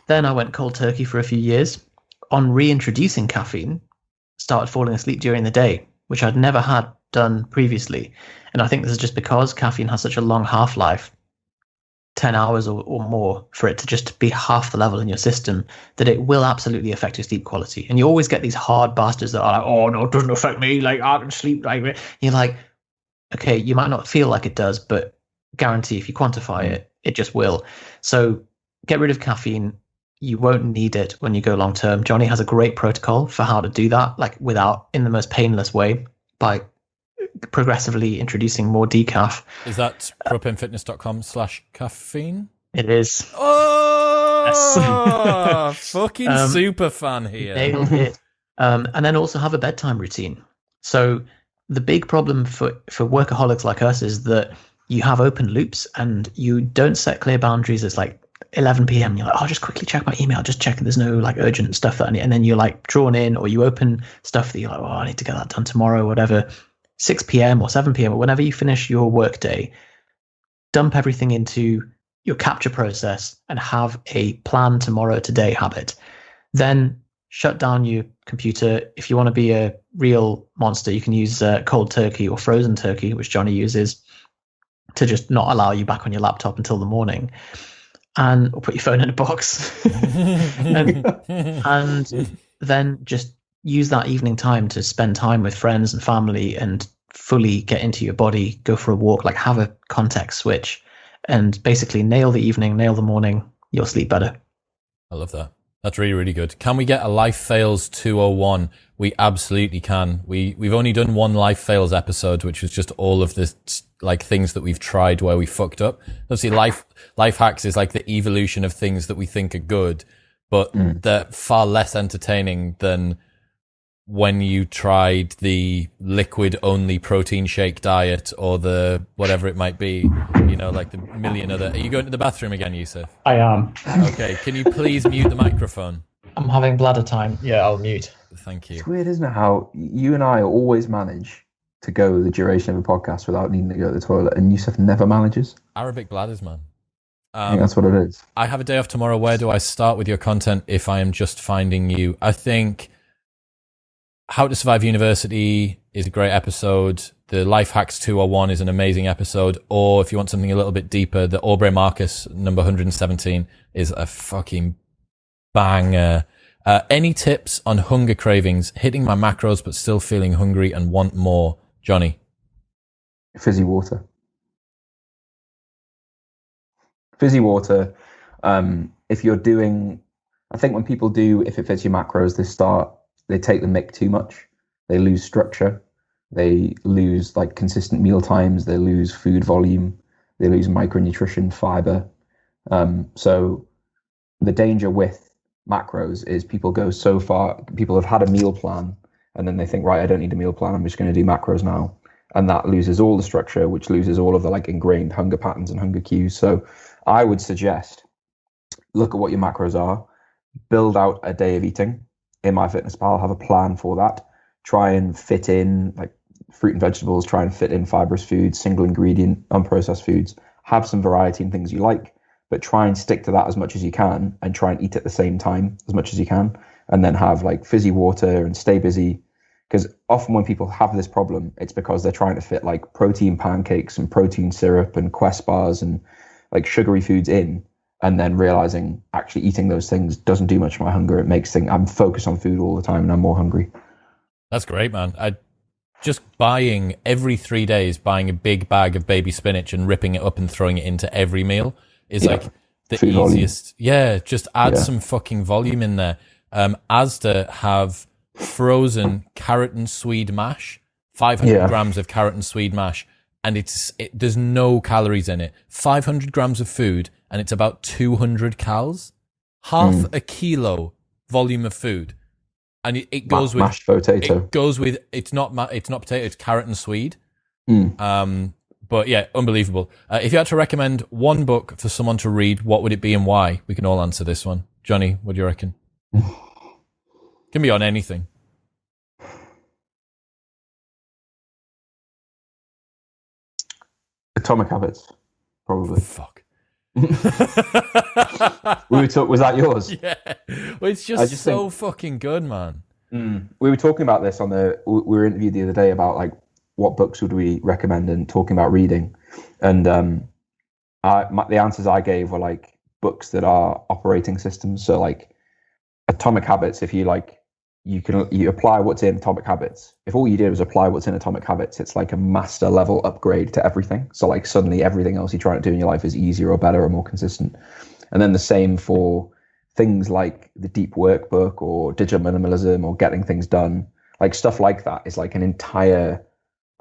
Then I went cold turkey for a few years. On reintroducing caffeine, started falling asleep during the day, which I'd never had done previously. And I think this is just because caffeine has such a long half-life, 10 hours or more, for it to just be half the level in your system, that it will absolutely affect your sleep quality. And you always get these hard bastards that are like, oh no, it doesn't affect me, like I can sleep like... You're like, okay, you might not feel like it does, but guarantee if you quantify it, it just will. So get rid of caffeine. You won't need it when you go long term. Jonny has a great protocol for how to do that, like in the most painless way, by progressively introducing more decaf. Is that propanefitness.com/caffeine? It is. Oh, yes. Fucking super fan here. Nailed it. And then also have a bedtime routine. So the big problem for workaholics like us is that you have open loops and you don't set clear boundaries. It's like 11 p.m. You're like, oh, just quickly check my email, just check there's no like urgent stuff that I need. And then you're like drawn in, or you open stuff that you're like, oh, I need to get that done tomorrow, whatever. 6 p.m. or 7 p.m. or whenever you finish your work day, dump everything into your capture process and have a plan tomorrow today habit. Then shut down your computer. If you want to be a real monster, you can use cold turkey or frozen turkey, which Jonny uses, to just not allow you back on your laptop until the morning. Or put your phone in a box. and then just use that evening time to spend time with friends and family and fully get into your body, go for a walk, like have a context switch, and basically nail the evening, nail the morning, you'll sleep better. I love that. That's really, really good. Can we get a Life Fails 201? We absolutely can. We've only done one Life Fails episode, which was just all of the like things that we've tried where we fucked up. Obviously, life hacks is like the evolution of things that we think are good, but they're far less entertaining than when you tried the liquid only protein shake diet or the whatever it might be, you know, like the million other. Are you going to the bathroom again, Yusef? I am. Okay, can you please mute the microphone? I'm having bladder time. Yeah, I'll mute. Thank you. It's weird, isn't it, how you and I always manage to go the duration of a podcast without needing to go to the toilet, and Yusef never manages? Arabic bladders, man. I think that's what it is. I have a day off tomorrow. Where do I start with your content if I am just finding you? I think How to Survive University is a great episode. The Life Hacks 201 is an amazing episode. Or if you want something a little bit deeper, the Aubrey Marcus number 117 is a fucking banger. Any tips on hunger cravings, hitting my macros but still feeling hungry and want more? Jonny? Fizzy water. Fizzy water. If you're doing, I think when people do, if it fits your macros, they take the mick too much. They lose structure. They lose like consistent meal times. They lose food volume. They lose micronutrition, fiber. So the danger with macros is people go so far. People have had a meal plan and then they think, right, I don't need a meal plan. I'm just going to do macros now. And that loses all the structure, which loses all of the like ingrained hunger patterns and hunger cues. So I would suggest look at what your macros are, build out a day of eating. In MyFitnessPal, have a plan for that. Try and fit in like fruit and vegetables, try and fit in fibrous foods, single ingredient, unprocessed foods. Have some variety in things you like, but try and stick to that as much as you can and try and eat at the same time as much as you can. And then have like fizzy water and stay busy. Because often when people have this problem, it's because they're trying to fit like protein pancakes and protein syrup and Quest bars and like sugary foods in. And then realizing actually eating those things doesn't do much for my hunger. It makes things, I'm focused on food all the time and I'm more hungry. That's great, man. I just buying every 3 days, buying a big bag of baby spinach and ripping it up and throwing it into every meal is like the food easiest. Volume. Yeah, just add some fucking volume in there. Asda have frozen carrot and swede mash, 500 grams of carrot and swede mash. And there's no calories in it. 500 grams of food, and it's about 200 calories. Half a kilo volume of food, and it goes with mashed potato. It goes with it's not potato, it's carrot and swede. But yeah, unbelievable. If you had to recommend one book for someone to read, what would it be and why? We can all answer this one. Jonny, what do you reckon? Can be on anything. Atomic Habits, probably. Fuck. Was that yours? Yeah. Well, it's just so fucking good, man. We were talking about this we were interviewed the other day about like what books would we recommend and talking about reading. And the answers I gave were like books that are operating systems. So like Atomic Habits, if you like, you apply what's in Atomic Habits. If all you did was apply what's in Atomic Habits, it's like a master level upgrade to everything. So like suddenly everything else you're trying to do in your life is easier or better or more consistent. And then the same for things like the Deep Workbook or Digital Minimalism or Getting Things Done. Like stuff like that is like an entire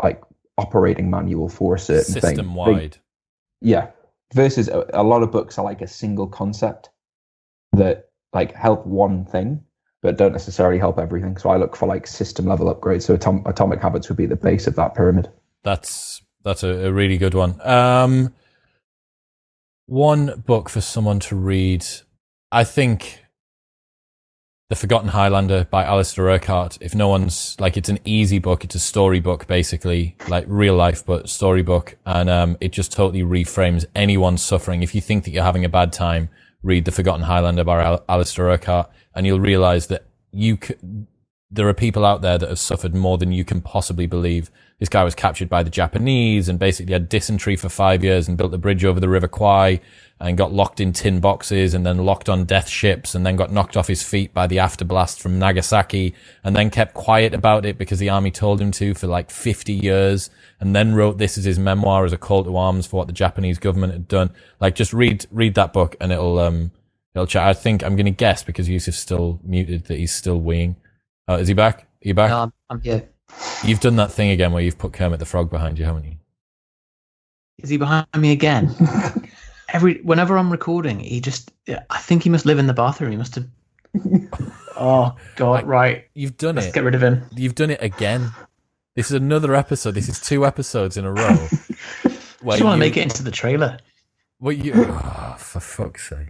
like operating manual for a certain thing. System-wide. Yeah. Versus a lot of books are like a single concept that like help one thing, but don't necessarily help everything. So I look for like system level upgrades. So Atomic Habits would be the base of that pyramid. That's a really good one. One book for someone to read, I think The Forgotten Highlander by Alistair Urquhart. If no one's like, it's an easy book. It's a story book, basically, like real life, but story book. And it just totally reframes anyone's suffering. If you think that you're having a bad time, read The Forgotten Highlander by Alistair Urquhart, and you'll realize that there are people out there that have suffered more than you can possibly believe. This guy was captured by the Japanese and basically had dysentery for 5 years and built a bridge over the River Kwai and got locked in tin boxes and then locked on death ships and then got knocked off his feet by the afterblast from Nagasaki and then kept quiet about it because the army told him to for like 50 years and then wrote this as his memoir as a call to arms for what the Japanese government had done. Like, just read that book and it'll chat. I think I'm going to guess, because Yusuf's still muted, that he's still weeing. Is he back? Are you back? No, I'm here. You've done that thing again where you've put Kermit the Frog behind you, haven't you? Is he behind me again? Whenever I'm recording, I think he must live in the bathroom. He must have. Oh God! Right, you've done Let's it. Get rid of him. You've done it again. This is another episode. This is 2 episodes in a row. Do you want to make it into the trailer? Well, for fuck's sake.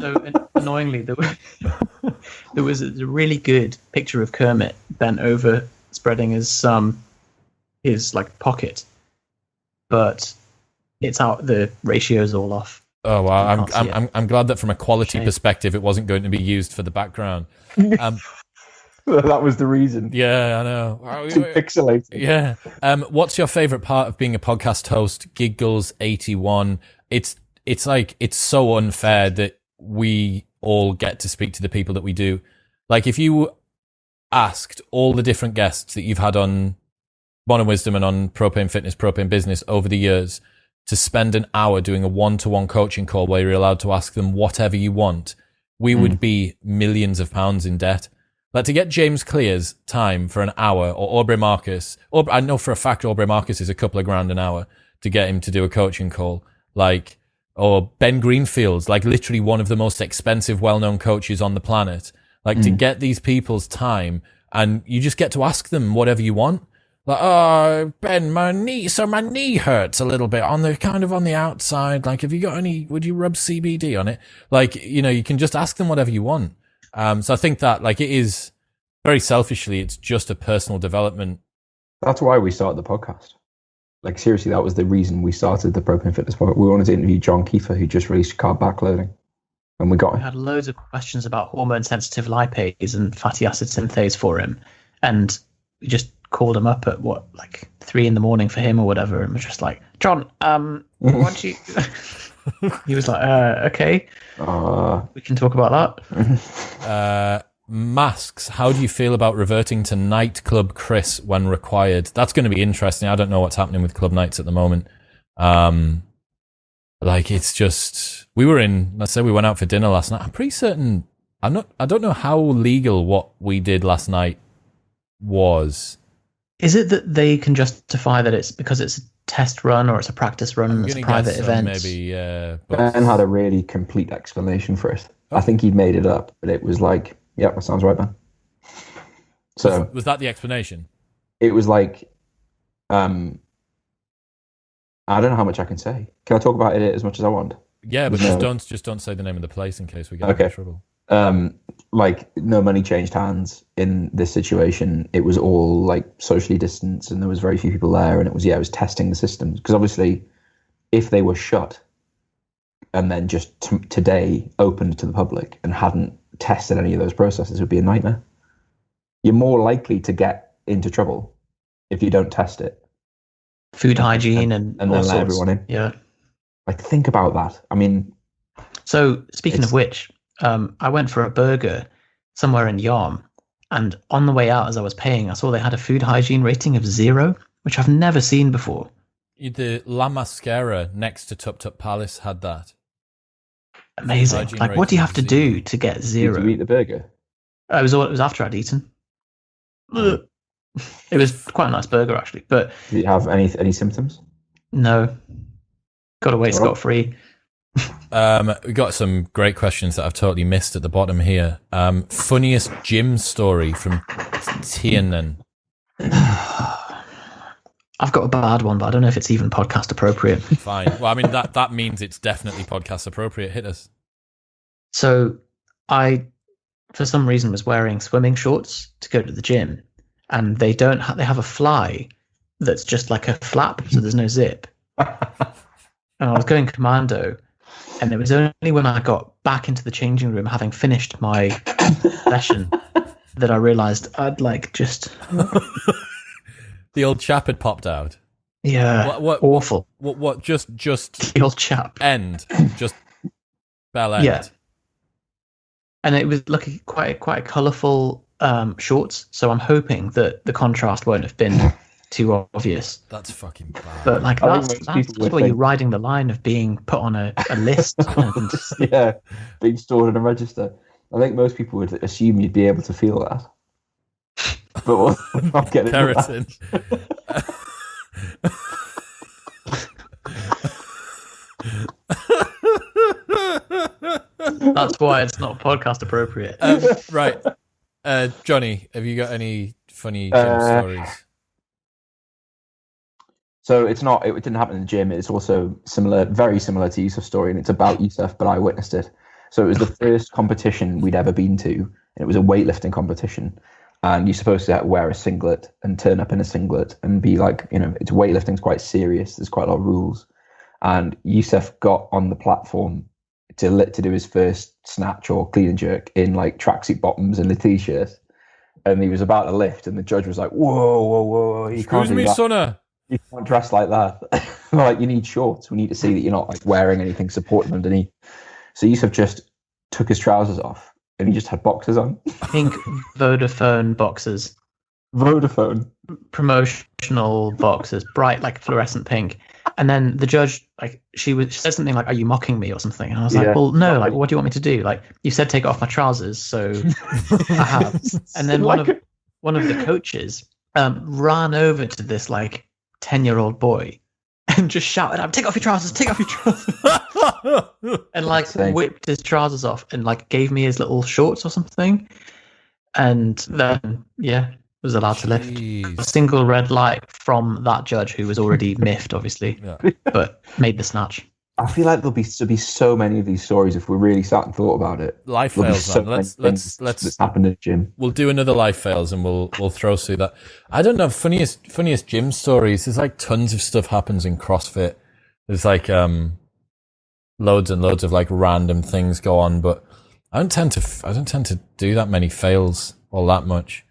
So annoyingly, there was a really good picture of Kermit bent over, spreading his like pocket, but it's out. The ratio's all off. Oh wow! I'm glad that from a quality perspective, it wasn't going to be used for the background. That was the reason. Yeah, I know. Too pixelated. Yeah. What's your favorite part of being a podcast host? Giggles81. It's like, it's so unfair that we all get to speak to the people that we do. Like, if you asked all the different guests that you've had on Modern Wisdom and on Propane Fitness, Propane Business over the years to spend an hour doing a one-to-one coaching call where you're allowed to ask them whatever you want, we would be millions of pounds in debt. Like, to get James Clear's time for an hour, or Aubrey Marcus, I know for a fact Aubrey Marcus is a couple of grand an hour to get him to do a coaching call. Like, or Ben Greenfield's, like literally one of the most expensive, well-known coaches on the planet. Like, to get these people's time, and you just get to ask them whatever you want. Like, oh, Ben, my knee hurts a little bit on the outside. Like, have you got would you rub CBD on it? Like, you can just ask them whatever you want. So I think that, like, it is very selfishly, it's just a personal development. That's why we started the podcast. Like, seriously, that was the reason we started the Propane Fitness podcast. We wanted to interview John O'Keefe, who just released Carb Backloading. And we got him. We had loads of questions about hormone-sensitive lipase and fatty acid synthase for him. And we just called him up at, 3 a.m. for him or whatever. And we're just like, John, what do you... He was like, okay, we can talk about that. Masks, how do you feel about reverting to nightclub Chris when required? That's going to be interesting. I don't know what's happening with club nights at the moment. It's just, let's say we went out for dinner last night. I'm pretty certain, I don't know how legal what we did last night was. Is it that they can justify that it's because it's a test run or it's a practice run, it's a private event? Maybe, yeah. Ben had a really complete explanation for it. I think he'd made it up, but it was like, yeah, that sounds right, man. So was that the explanation? It was like, I don't know how much I can say. Can I talk about it as much as I want? Yeah, but just don't say the name of the place in case we get in trouble. No money changed hands in this situation. It was all like socially distanced, and there was very few people there. And it was testing the systems, because obviously, if they were shut and then just today opened to the public and hadn't tested any of those processes, it would be a nightmare. You're more likely to get into trouble if you don't test it. Food hygiene and then let everyone in. Yeah. Like, think about that. I mean, so speaking of which, I went for a burger somewhere in Yarm, and on the way out, as I was paying, I saw they had a food hygiene rating of 0, which I've never seen before. The La Mascara next to Tup Tup Palace had that. Amazing. Like, what do you have to do to get 0? Did you eat the burger? It was after I'd eaten. It was quite a nice burger, actually. But did you have any symptoms? No. Got away scot-free. We got some great questions that I've totally missed at the bottom here. Funniest gym story from Tiernan. I've got a bad one, but I don't know if it's even podcast appropriate. Fine. Well, I mean, that means it's definitely podcast appropriate. Hit us. So I, for some reason, was wearing swimming shorts to go to the gym, and they have a fly that's just like a flap, so there's no zip. And I was going commando, and it was only when I got back into the changing room, having finished my session, that I realised I'd like just The old chap had popped out. what awful. What just The old chap. end, just bell end. Yeah. And it was looking quite colourful shorts, so I'm hoping that the contrast won't have been too obvious. That's fucking bad. But like that's where you're riding the line of being put on a list. And Yeah, being stored in a register. I think most people would assume you'd be able to feel that. But we'll not get into that. That's why it's not podcast appropriate. Right. Jonny, have you got any funny gym stories? So it didn't happen in the gym. It's also very similar to Yusef's story, and it's about Yusef, but I witnessed it. So it was the first competition we'd ever been to, and it was a weightlifting competition. And you're supposed to wear a singlet and turn up in a singlet and be like, it's weightlifting's quite serious. There's quite a lot of rules. And Yusef got on the platform to do his first snatch or clean and jerk in like tracksuit bottoms and a t-shirt. And he was about to lift, and the judge was like, whoa, you Excuse me, Sonner. You can't dress like that. Like, you need shorts. We need to see that you're not like wearing anything supporting underneath. So Yusef just took his trousers off and he just had boxers on. Pink Vodafone boxers. Vodafone. Promotional boxers, bright like fluorescent pink. And then the judge, like, she said something like, "Are you mocking me?" or something. And I was like, "Well, no. Like, what do you want me to do? Like, you said take off my trousers, so I have." And then one of the coaches ran over to this like 10-year-old boy and just shouted out, "Take off your trousers! Take off your trousers!" And like whipped his trousers off and like gave me his little shorts or something. And then was allowed to lift. A single red light from that judge who was already miffed, obviously, but made the snatch. I feel like there'll be so many of these stories if we really sat and thought about it. Life fails, man. Let's that's happened in the gym. We'll do another life fails and we'll throw through that. I don't know, funniest gym stories. There's like tons of stuff happens in CrossFit. There's like loads and loads of like random things go on, but I don't tend to do that many fails all that much.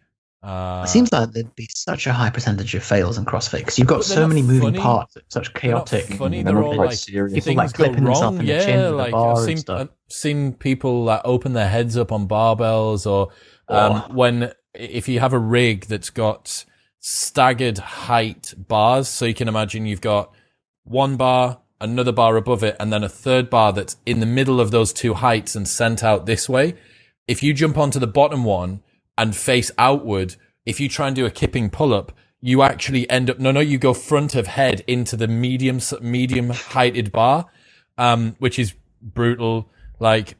It seems like there'd be such a high percentage of fails in CrossFit because you've got so many moving parts, such chaotic. They're funny. They're all like serious. People like clipping themselves in the chin with like a bar I've and stuff. seen people like open their heads up on barbells, or if you have a rig that's got staggered height bars, so you can imagine you've got one bar, another bar above it, and then a third bar that's in the middle of those two heights and sent out this way. If you jump onto the bottom one and face outward, if you try and do a kipping pull-up, you actually end up, you go front of head into the medium heighted bar, which is brutal. Like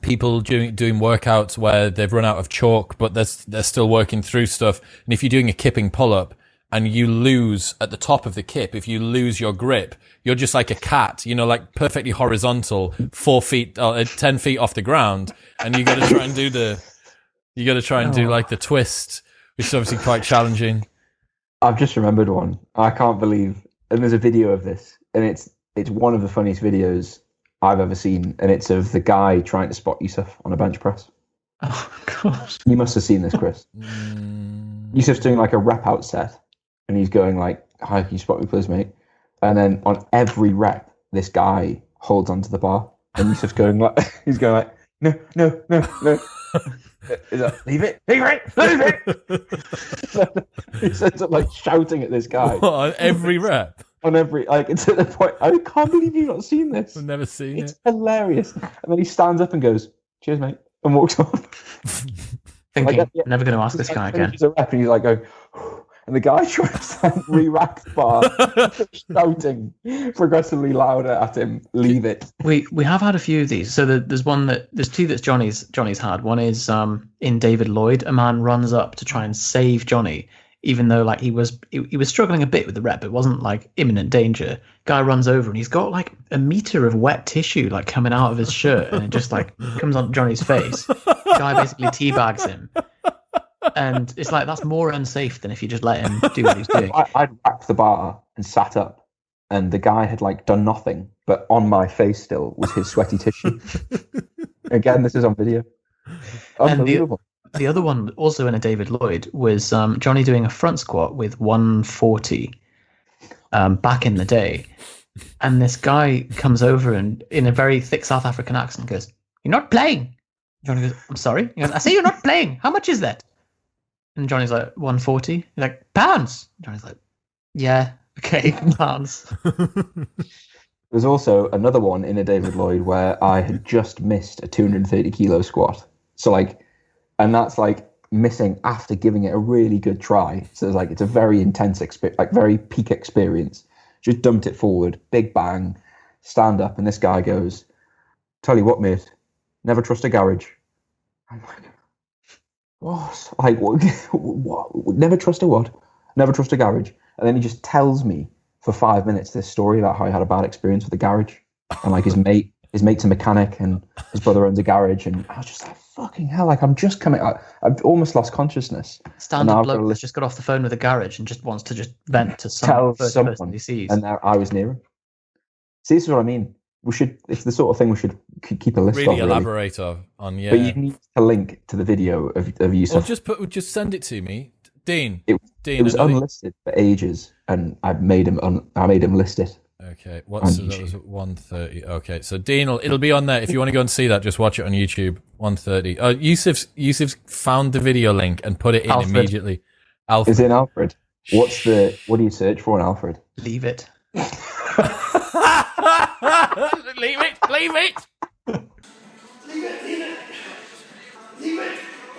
people doing workouts where they've run out of chalk, but they're still working through stuff. And if you're doing a kipping pull-up and you lose at the top of the kip, if you lose your grip, you're just like a cat, like perfectly horizontal, 10 feet off the ground. And you got to try and do do like the twist, which is obviously quite challenging. I've just remembered one. I can't believe, and there's a video of this, and it's one of the funniest videos I've ever seen, and it's of the guy trying to spot Yusef on a bench press. Oh gosh! You must have seen this, Chris. Yusef's doing like a rep out set, and he's going like, "Hi, can you spot me, please, mate?" And then on every rep, this guy holds onto the bar, and Yusef's going like, no. Leave it. He ends up like shouting at this guy. What, on every rep? On every, like, it's at the point, I can't believe you've not seen this. I've never seen it. It's hilarious. And then he stands up and goes, "Cheers, mate," and walks on. Thinking, never going to ask this guy again. He's a rep and he's like going, and the guy tries to re-rack the bar, shouting progressively louder at him, "Leave it." We have had a few of these. So there's two that's Johnny's had. One is in David Lloyd. A man runs up to try and save Johnny, even though like he was struggling a bit with the rep. It wasn't like imminent danger. Guy runs over and he's got like a meter of wet tissue like coming out of his shirt, and it just like comes on Johnny's face. Guy basically teabags him. And it's like, that's more unsafe than if you just let him do what he's doing. I'd racked the bar and sat up, and the guy had like done nothing, but on my face still was his sweaty tissue. Again, this is on video. Unbelievable. the other one, also in a David Lloyd, was Johnny doing a front squat with 140 back in the day. And this guy comes over and in a very thick South African accent goes, "You're not playing." Johnny goes, "I'm sorry." He goes, "I say you're not playing. How much is that?" And Johnny's like, 140. He's like, "Pounds." Johnny's like, "Yeah, okay, pounds." There's also another one in a David Lloyd where I had just missed a 230 kilo squat. So like, and that's like missing after giving it a really good try. So it's like, it's a very intense experience, like very peak experience. Just dumped it forward, big bang, stand up. And this guy goes, "Tell you what, mate, never trust a garage." I'm like, what? Like, what? Never trust a what? Never trust a garage. And then he just tells me for 5 minutes this story about how he had a bad experience with the garage, and like his mate's a mechanic and his brother owns a garage, and I was just like, fucking hell, like I'm just coming out, I've almost lost consciousness. Standard bloke that's just got off the phone with a garage and just wants to just vent to someone person he sees. And now I was near him. See, this is what I mean. It's the sort of thing we should keep a list really of. Elaborate on, yeah. But you need to link to the video of Yusef. Well, just send it to me, Dean. It was unlisted for ages, and I made him list it. Okay, that was 1:30. Okay, so Dean, it'll be on there if you want to go and see that. Just watch it on YouTube. 1:30. Yusuf's found the video link and put it in Alfred. Immediately. Alfred is in Alfred. What do you search for in Alfred? Leave it. Leave it. Leave it.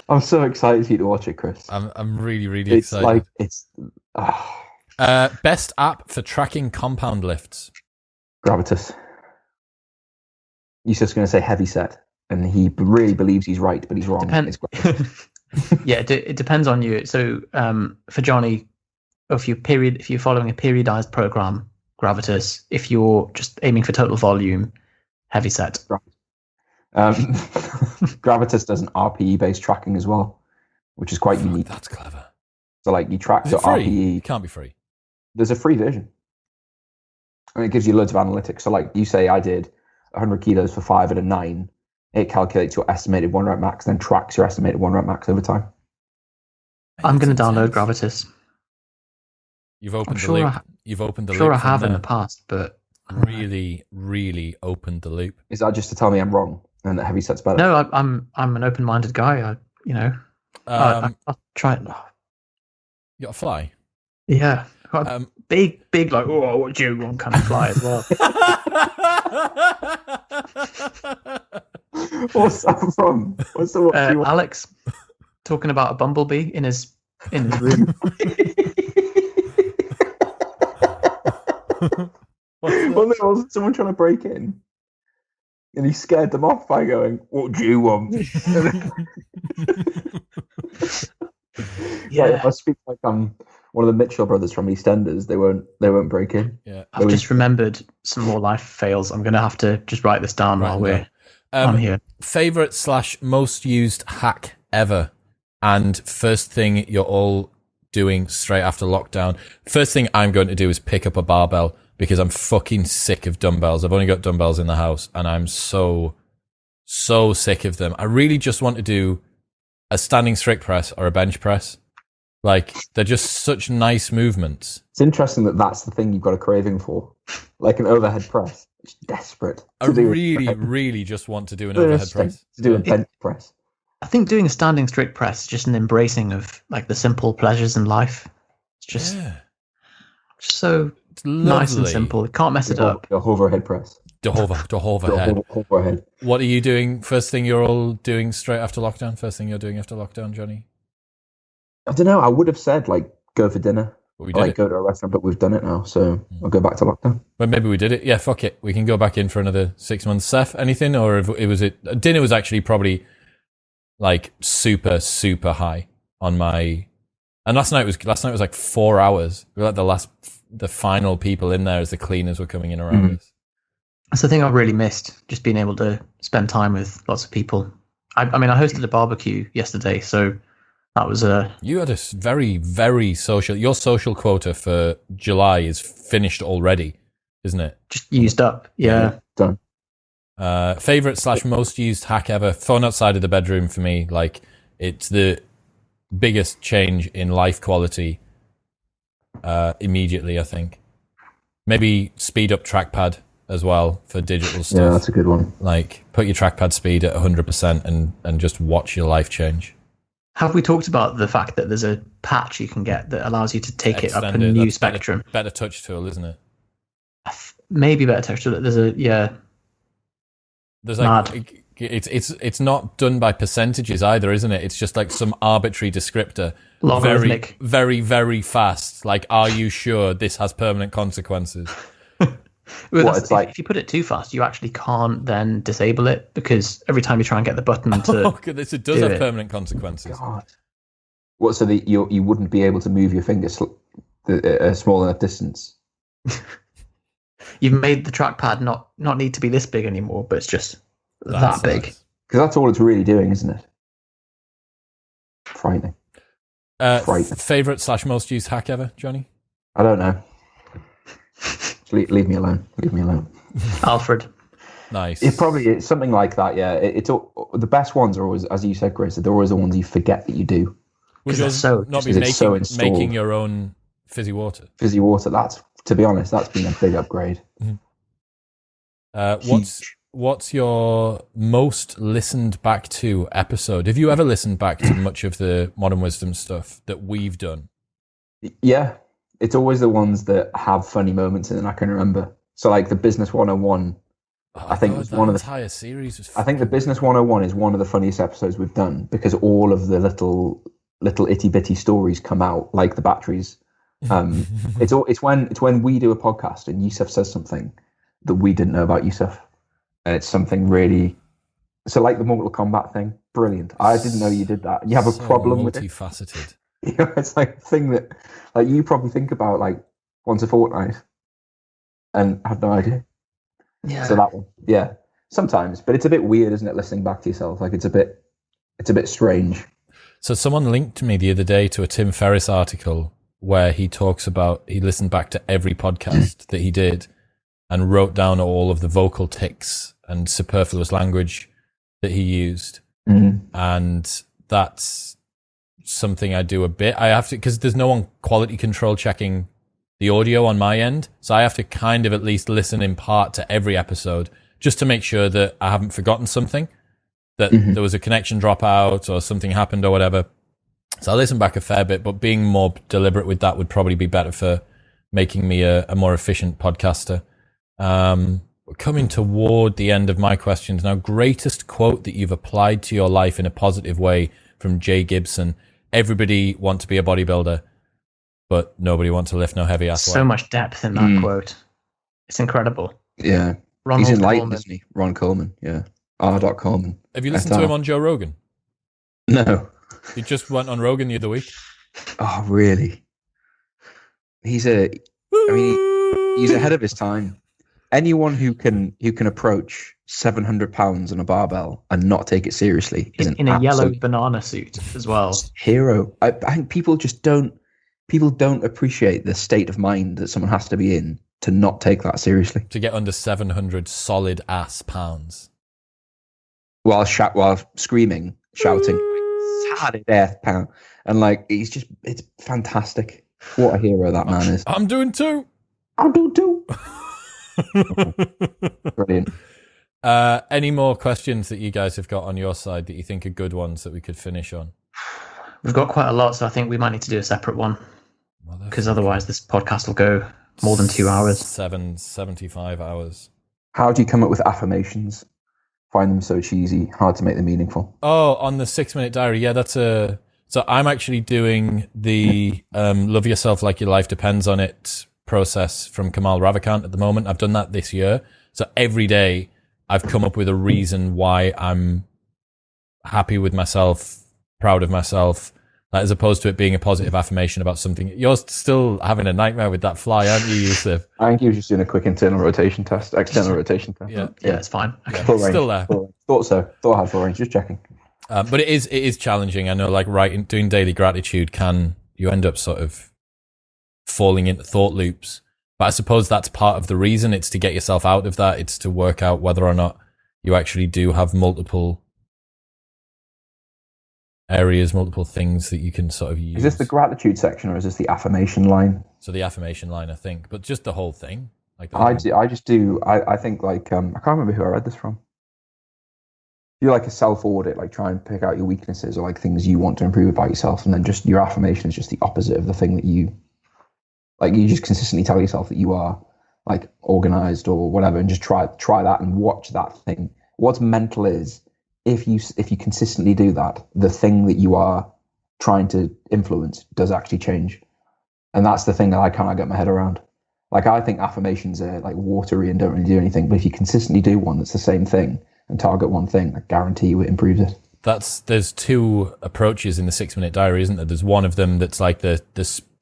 I'm so excited for you to watch it, Chris. I'm really It's excited. like it's Best app for tracking compound lifts. Gravitas. Yusuf's going to say heavy set, and he really believes he's right, but he's wrong. Yeah, it depends on you. So for Johnny, if you're following a periodized program, Gravitas. If you're just aiming for total volume, heavy set. Gravitas does an RPE based tracking as well, which is quite unique. That's clever. So like you track your free? RPE. It can't be free. There's a free version. And it gives you loads of analytics. So like you say I did 100 kilos for 5 at a 9. It calculates your estimated 1 rep max, then tracks your estimated 1 rep max over time. I'm going to download Gravitas. You've opened the sure loop. You've opened the loop. Sure, I have in the past, but really opened the loop. Is that just to tell me I'm wrong and that heavy set's better? No, I'm an open-minded guy. I'll try it. You got a fly? Yeah, big like what do you want kind of fly as well. What's that from? What's the what Alex talking about a bumblebee in his room. Wasn't someone trying to break in? And he scared them off by going, "What do you want?" Yeah, if I speak like I'm one of the Mitchell brothers from EastEnders, they won't break in. Yeah, I've just remembered some more life fails. I'm going to have to just write this down while we're on here. Favorite / most used hack ever, and first thing you're all doing straight after lockdown. First thing I'm going to do is pick up a barbell because I'm fucking sick of dumbbells. I've only got dumbbells in the house and I'm so sick of them. I really just want to do a standing strict press or a bench press. Like, they're just such nice movements. It's interesting that that's the thing you've got a craving for, like an overhead press. It's desperate. I really just want to do an overhead press. To do a bench press. I think doing a standing strict press is just an embracing of like the simple pleasures in life. It's just so nice and simple. You can't mess it up. The overhead press. The overhead. What are you doing? First thing you're all doing straight after lockdown? First thing you're doing after lockdown, Johnny? I don't know. I would have said like go for dinner. But we did go to a restaurant, but we've done it now, so I'll go back to lockdown. But maybe we did it. Yeah, fuck it. We can go back in for another 6 months. Seth, anything? Or dinner was actually probably like super high on my. And last night was like 4 hours. We were like the final people in there as the cleaners were coming in around us. That's the thing I've really missed, just being able to spend time with lots of people. I mean, I hosted a barbecue yesterday, so that was You had a very social. Your social quota for July is finished already, isn't it? just used up. Yeah. Done. Favorite / most used hack ever? Phone outside of the bedroom for me. Like, It's the biggest change in life quality immediately, I think. Maybe speed up trackpad as well for digital stuff. Yeah, that's a good one. Like, put your trackpad speed at 100% and just watch your life change. Have we talked about the fact that there's a patch you can get that allows you to take it up a new spectrum? Better touch tool, isn't it? Maybe better touch tool. There's like it's not done by percentages either, isn't it? It's just like some arbitrary descriptor. Logarithmic. Very, very, very fast. Like, are you sure this has permanent consequences? If you put it too fast, you actually can't then disable it, because every time you try and get the button to goodness, it does have permanent consequences. God. What, so that you wouldn't be able to move your finger a small enough distance? You've made the trackpad not need to be this big anymore, but it's just that big. Because that's all it's really doing, isn't it? Frightening. Favorite / most used hack ever, Johnny? I don't know. Leave me alone. Leave me alone. Alfred. Nice. It's something like that. Yeah. It's the best ones are always, as you said, Grace. They're always the ones you forget that you do. Would you not be making your own fizzy water? Fizzy water. To be honest, that's been a big upgrade. What's your most listened back to episode? Have you ever listened back to much of the Modern Wisdom stuff that we've done? Yeah. It's always the ones that have funny moments in it, and I can remember. So, like the Business 101, I think was one of the entire series. I think the Business 101 is one of the funniest episodes we've done, because all of the little itty bitty stories come out, like the batteries. It's when we do a podcast and Yusef says something that we didn't know about Yusef, and it's something really. So, like the Mortal Kombat thing, brilliant. I didn't know you did that. You have a problem with it. Multifaceted. It's like a thing that, like, you probably think about like once a fortnight, and have no idea. Yeah. So that one, yeah, sometimes, but it's a bit weird, isn't it? Listening back to yourself, like it's a bit strange. So someone linked me the other day to a Tim Ferriss article where he talks about he listened back to every podcast that he did and wrote down all of the vocal tics and superfluous language that he used, and that's something I do a bit. I have to, because there's no one quality control checking the audio on my end, so I have to kind of at least listen in part to every episode just to make sure that I haven't forgotten something, that there was a connection dropout or something happened or whatever. So I listen back a fair bit, but being more deliberate with that would probably be better for making me a more efficient podcaster. We're coming toward the end of my questions now. Greatest quote that you've applied to your life in a positive way, from Jay Gibson. Everybody wants to be a bodybuilder, but nobody wants to lift no heavy ass weight. So much depth in that quote. It's incredible. Yeah. He's enlightened, isn't he? Ron Coleman. Yeah. R. Coleman. Have you listened to him on Joe Rogan? No. He just went on Rogan the other week. Oh, really? He's ahead of his time. Anyone who can approach 700 pounds on a barbell and not take it seriously is in a yellow banana suit as well. Hero. I think people don't appreciate the state of mind that someone has to be in to not take that seriously. To get under 700 solid ass pounds. While screaming, shouting, "Sad death pound," and like it's fantastic. What a hero that man is. I'm doing too. I'll do too. Brilliant. Any more questions that you guys have got on your side that you think are good ones that we could finish on? We've got quite a lot, so I think we might need to do a separate one, because otherwise this podcast will go more than 2 hours. 75 hours. How do you come up with affirmations? Find them so cheesy, hard to make them meaningful. Oh, on the 6-minute diary. Yeah, so I'm actually doing the love yourself like your life depends on it process from Kamal Ravikant at the moment. I've done that this year. So every day I've come up with a reason why I'm happy with myself, proud of myself, as opposed to it being a positive affirmation about something. You're still having a nightmare with that fly, aren't you, Yusef? I think he was just doing a quick external rotation test. Yeah, it's fine. Okay. Yeah, still there. Thought so. Thought I had full range. Just checking. But it is challenging. I know, like doing daily gratitude you end up sort of falling into thought loops. But I suppose that's part of the reason. It's to get yourself out of that. It's to work out whether or not you actually do have multiple areas, multiple things that you can sort of use. Is this the gratitude section or is this the affirmation line? So the affirmation line, I think, but just the whole thing. Like I think like I can't remember who I read this from. Do like a self-audit, like try and pick out your weaknesses or like things you want to improve about yourself, and then just your affirmation is just the opposite of the thing that you just consistently tell yourself that you are, like organized or whatever, and just try that and watch that thing. What's mental is if you consistently do that, the thing that you are trying to influence does actually change. And that's the thing that I cannot get my head around. Like, I think affirmations are like watery and don't really do anything, but if you consistently do one that's the same thing and target one thing, I guarantee you it improves it. There's two approaches in the 6 Minute Diary, isn't there? There's one of them that's like the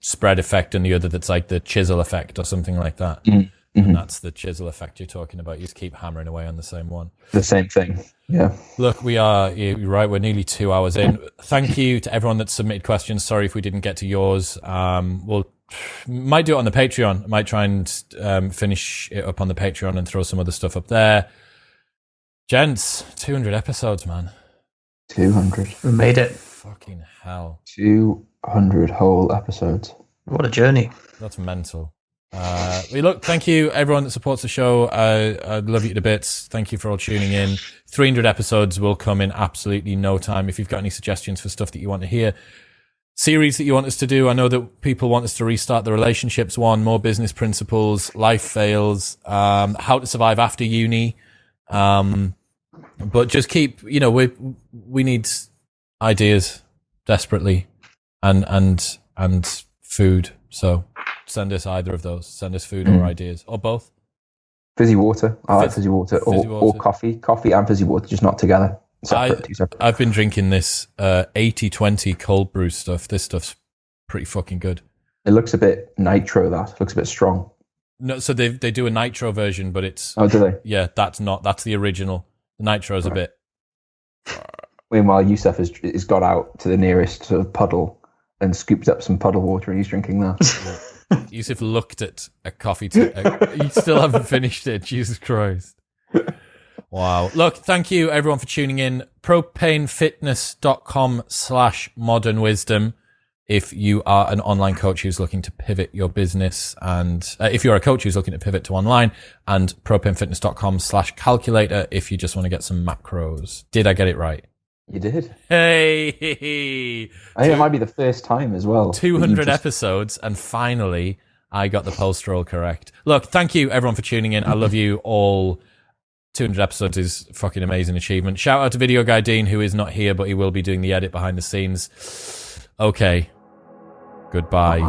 spread effect, and the other that's like the chisel effect or something like that. Mm-hmm. And that's the chisel effect you're talking about. You just keep hammering away on the same one. The same thing. Yeah. Look, you're right. We're nearly 2 hours in. Thank you to everyone that submitted questions. Sorry if we didn't get to yours. We'll might do it on the Patreon. I might try and finish it up on the Patreon and throw some other stuff up there. Gents, 200 episodes, man. 200. We made it. Fucking hell. 200 whole episodes. What a journey. That's mental. Thank you everyone that supports the show. I love you to bits. Thank you for all tuning in. 300 episodes will come in absolutely no time. If you've got any suggestions for stuff that you want to hear, series that you want us to do, I know that people want us to restart the relationships one, more business principles, life fails, how to survive after uni. But just keep, we need ideas desperately and food. So send us either of those. Send us food or ideas, or both. Fizzy water. I like fizzy water. Or coffee. Coffee and fizzy water, just not together. Separate. I've been drinking this 80-20 cold brew stuff. This stuff's pretty fucking good. It looks a bit nitro, that. It looks a bit strong. No, so they do a nitro version, but it's... Oh, do they? Yeah, that's the original. The nitro's a bit... Meanwhile, Yusef has got out to the nearest sort of puddle and scooped up some puddle water, and he's drinking that. Yeah. Yusef looked at a coffee... you still haven't finished it, Jesus Christ. Wow. Look, thank you everyone for tuning in. propanefitness.com/modernwisdom if you are an online coach who's looking to pivot your business, and if you're a coach who's looking to pivot to online, and propanefitness.com/calculator if you just want to get some macros. Did I get it right? You did. Hey. I think it might be the first time as well. 200 episodes, and finally I got the post roll correct. Look, thank you everyone for tuning in. I love you all. 200 episodes is a fucking amazing achievement. Shout out to Video Guy Dean, who is not here, but he will be doing the edit behind the scenes. Okay. Goodbye.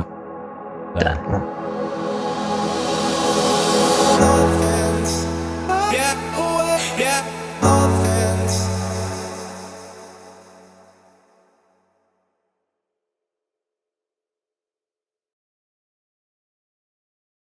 Bye.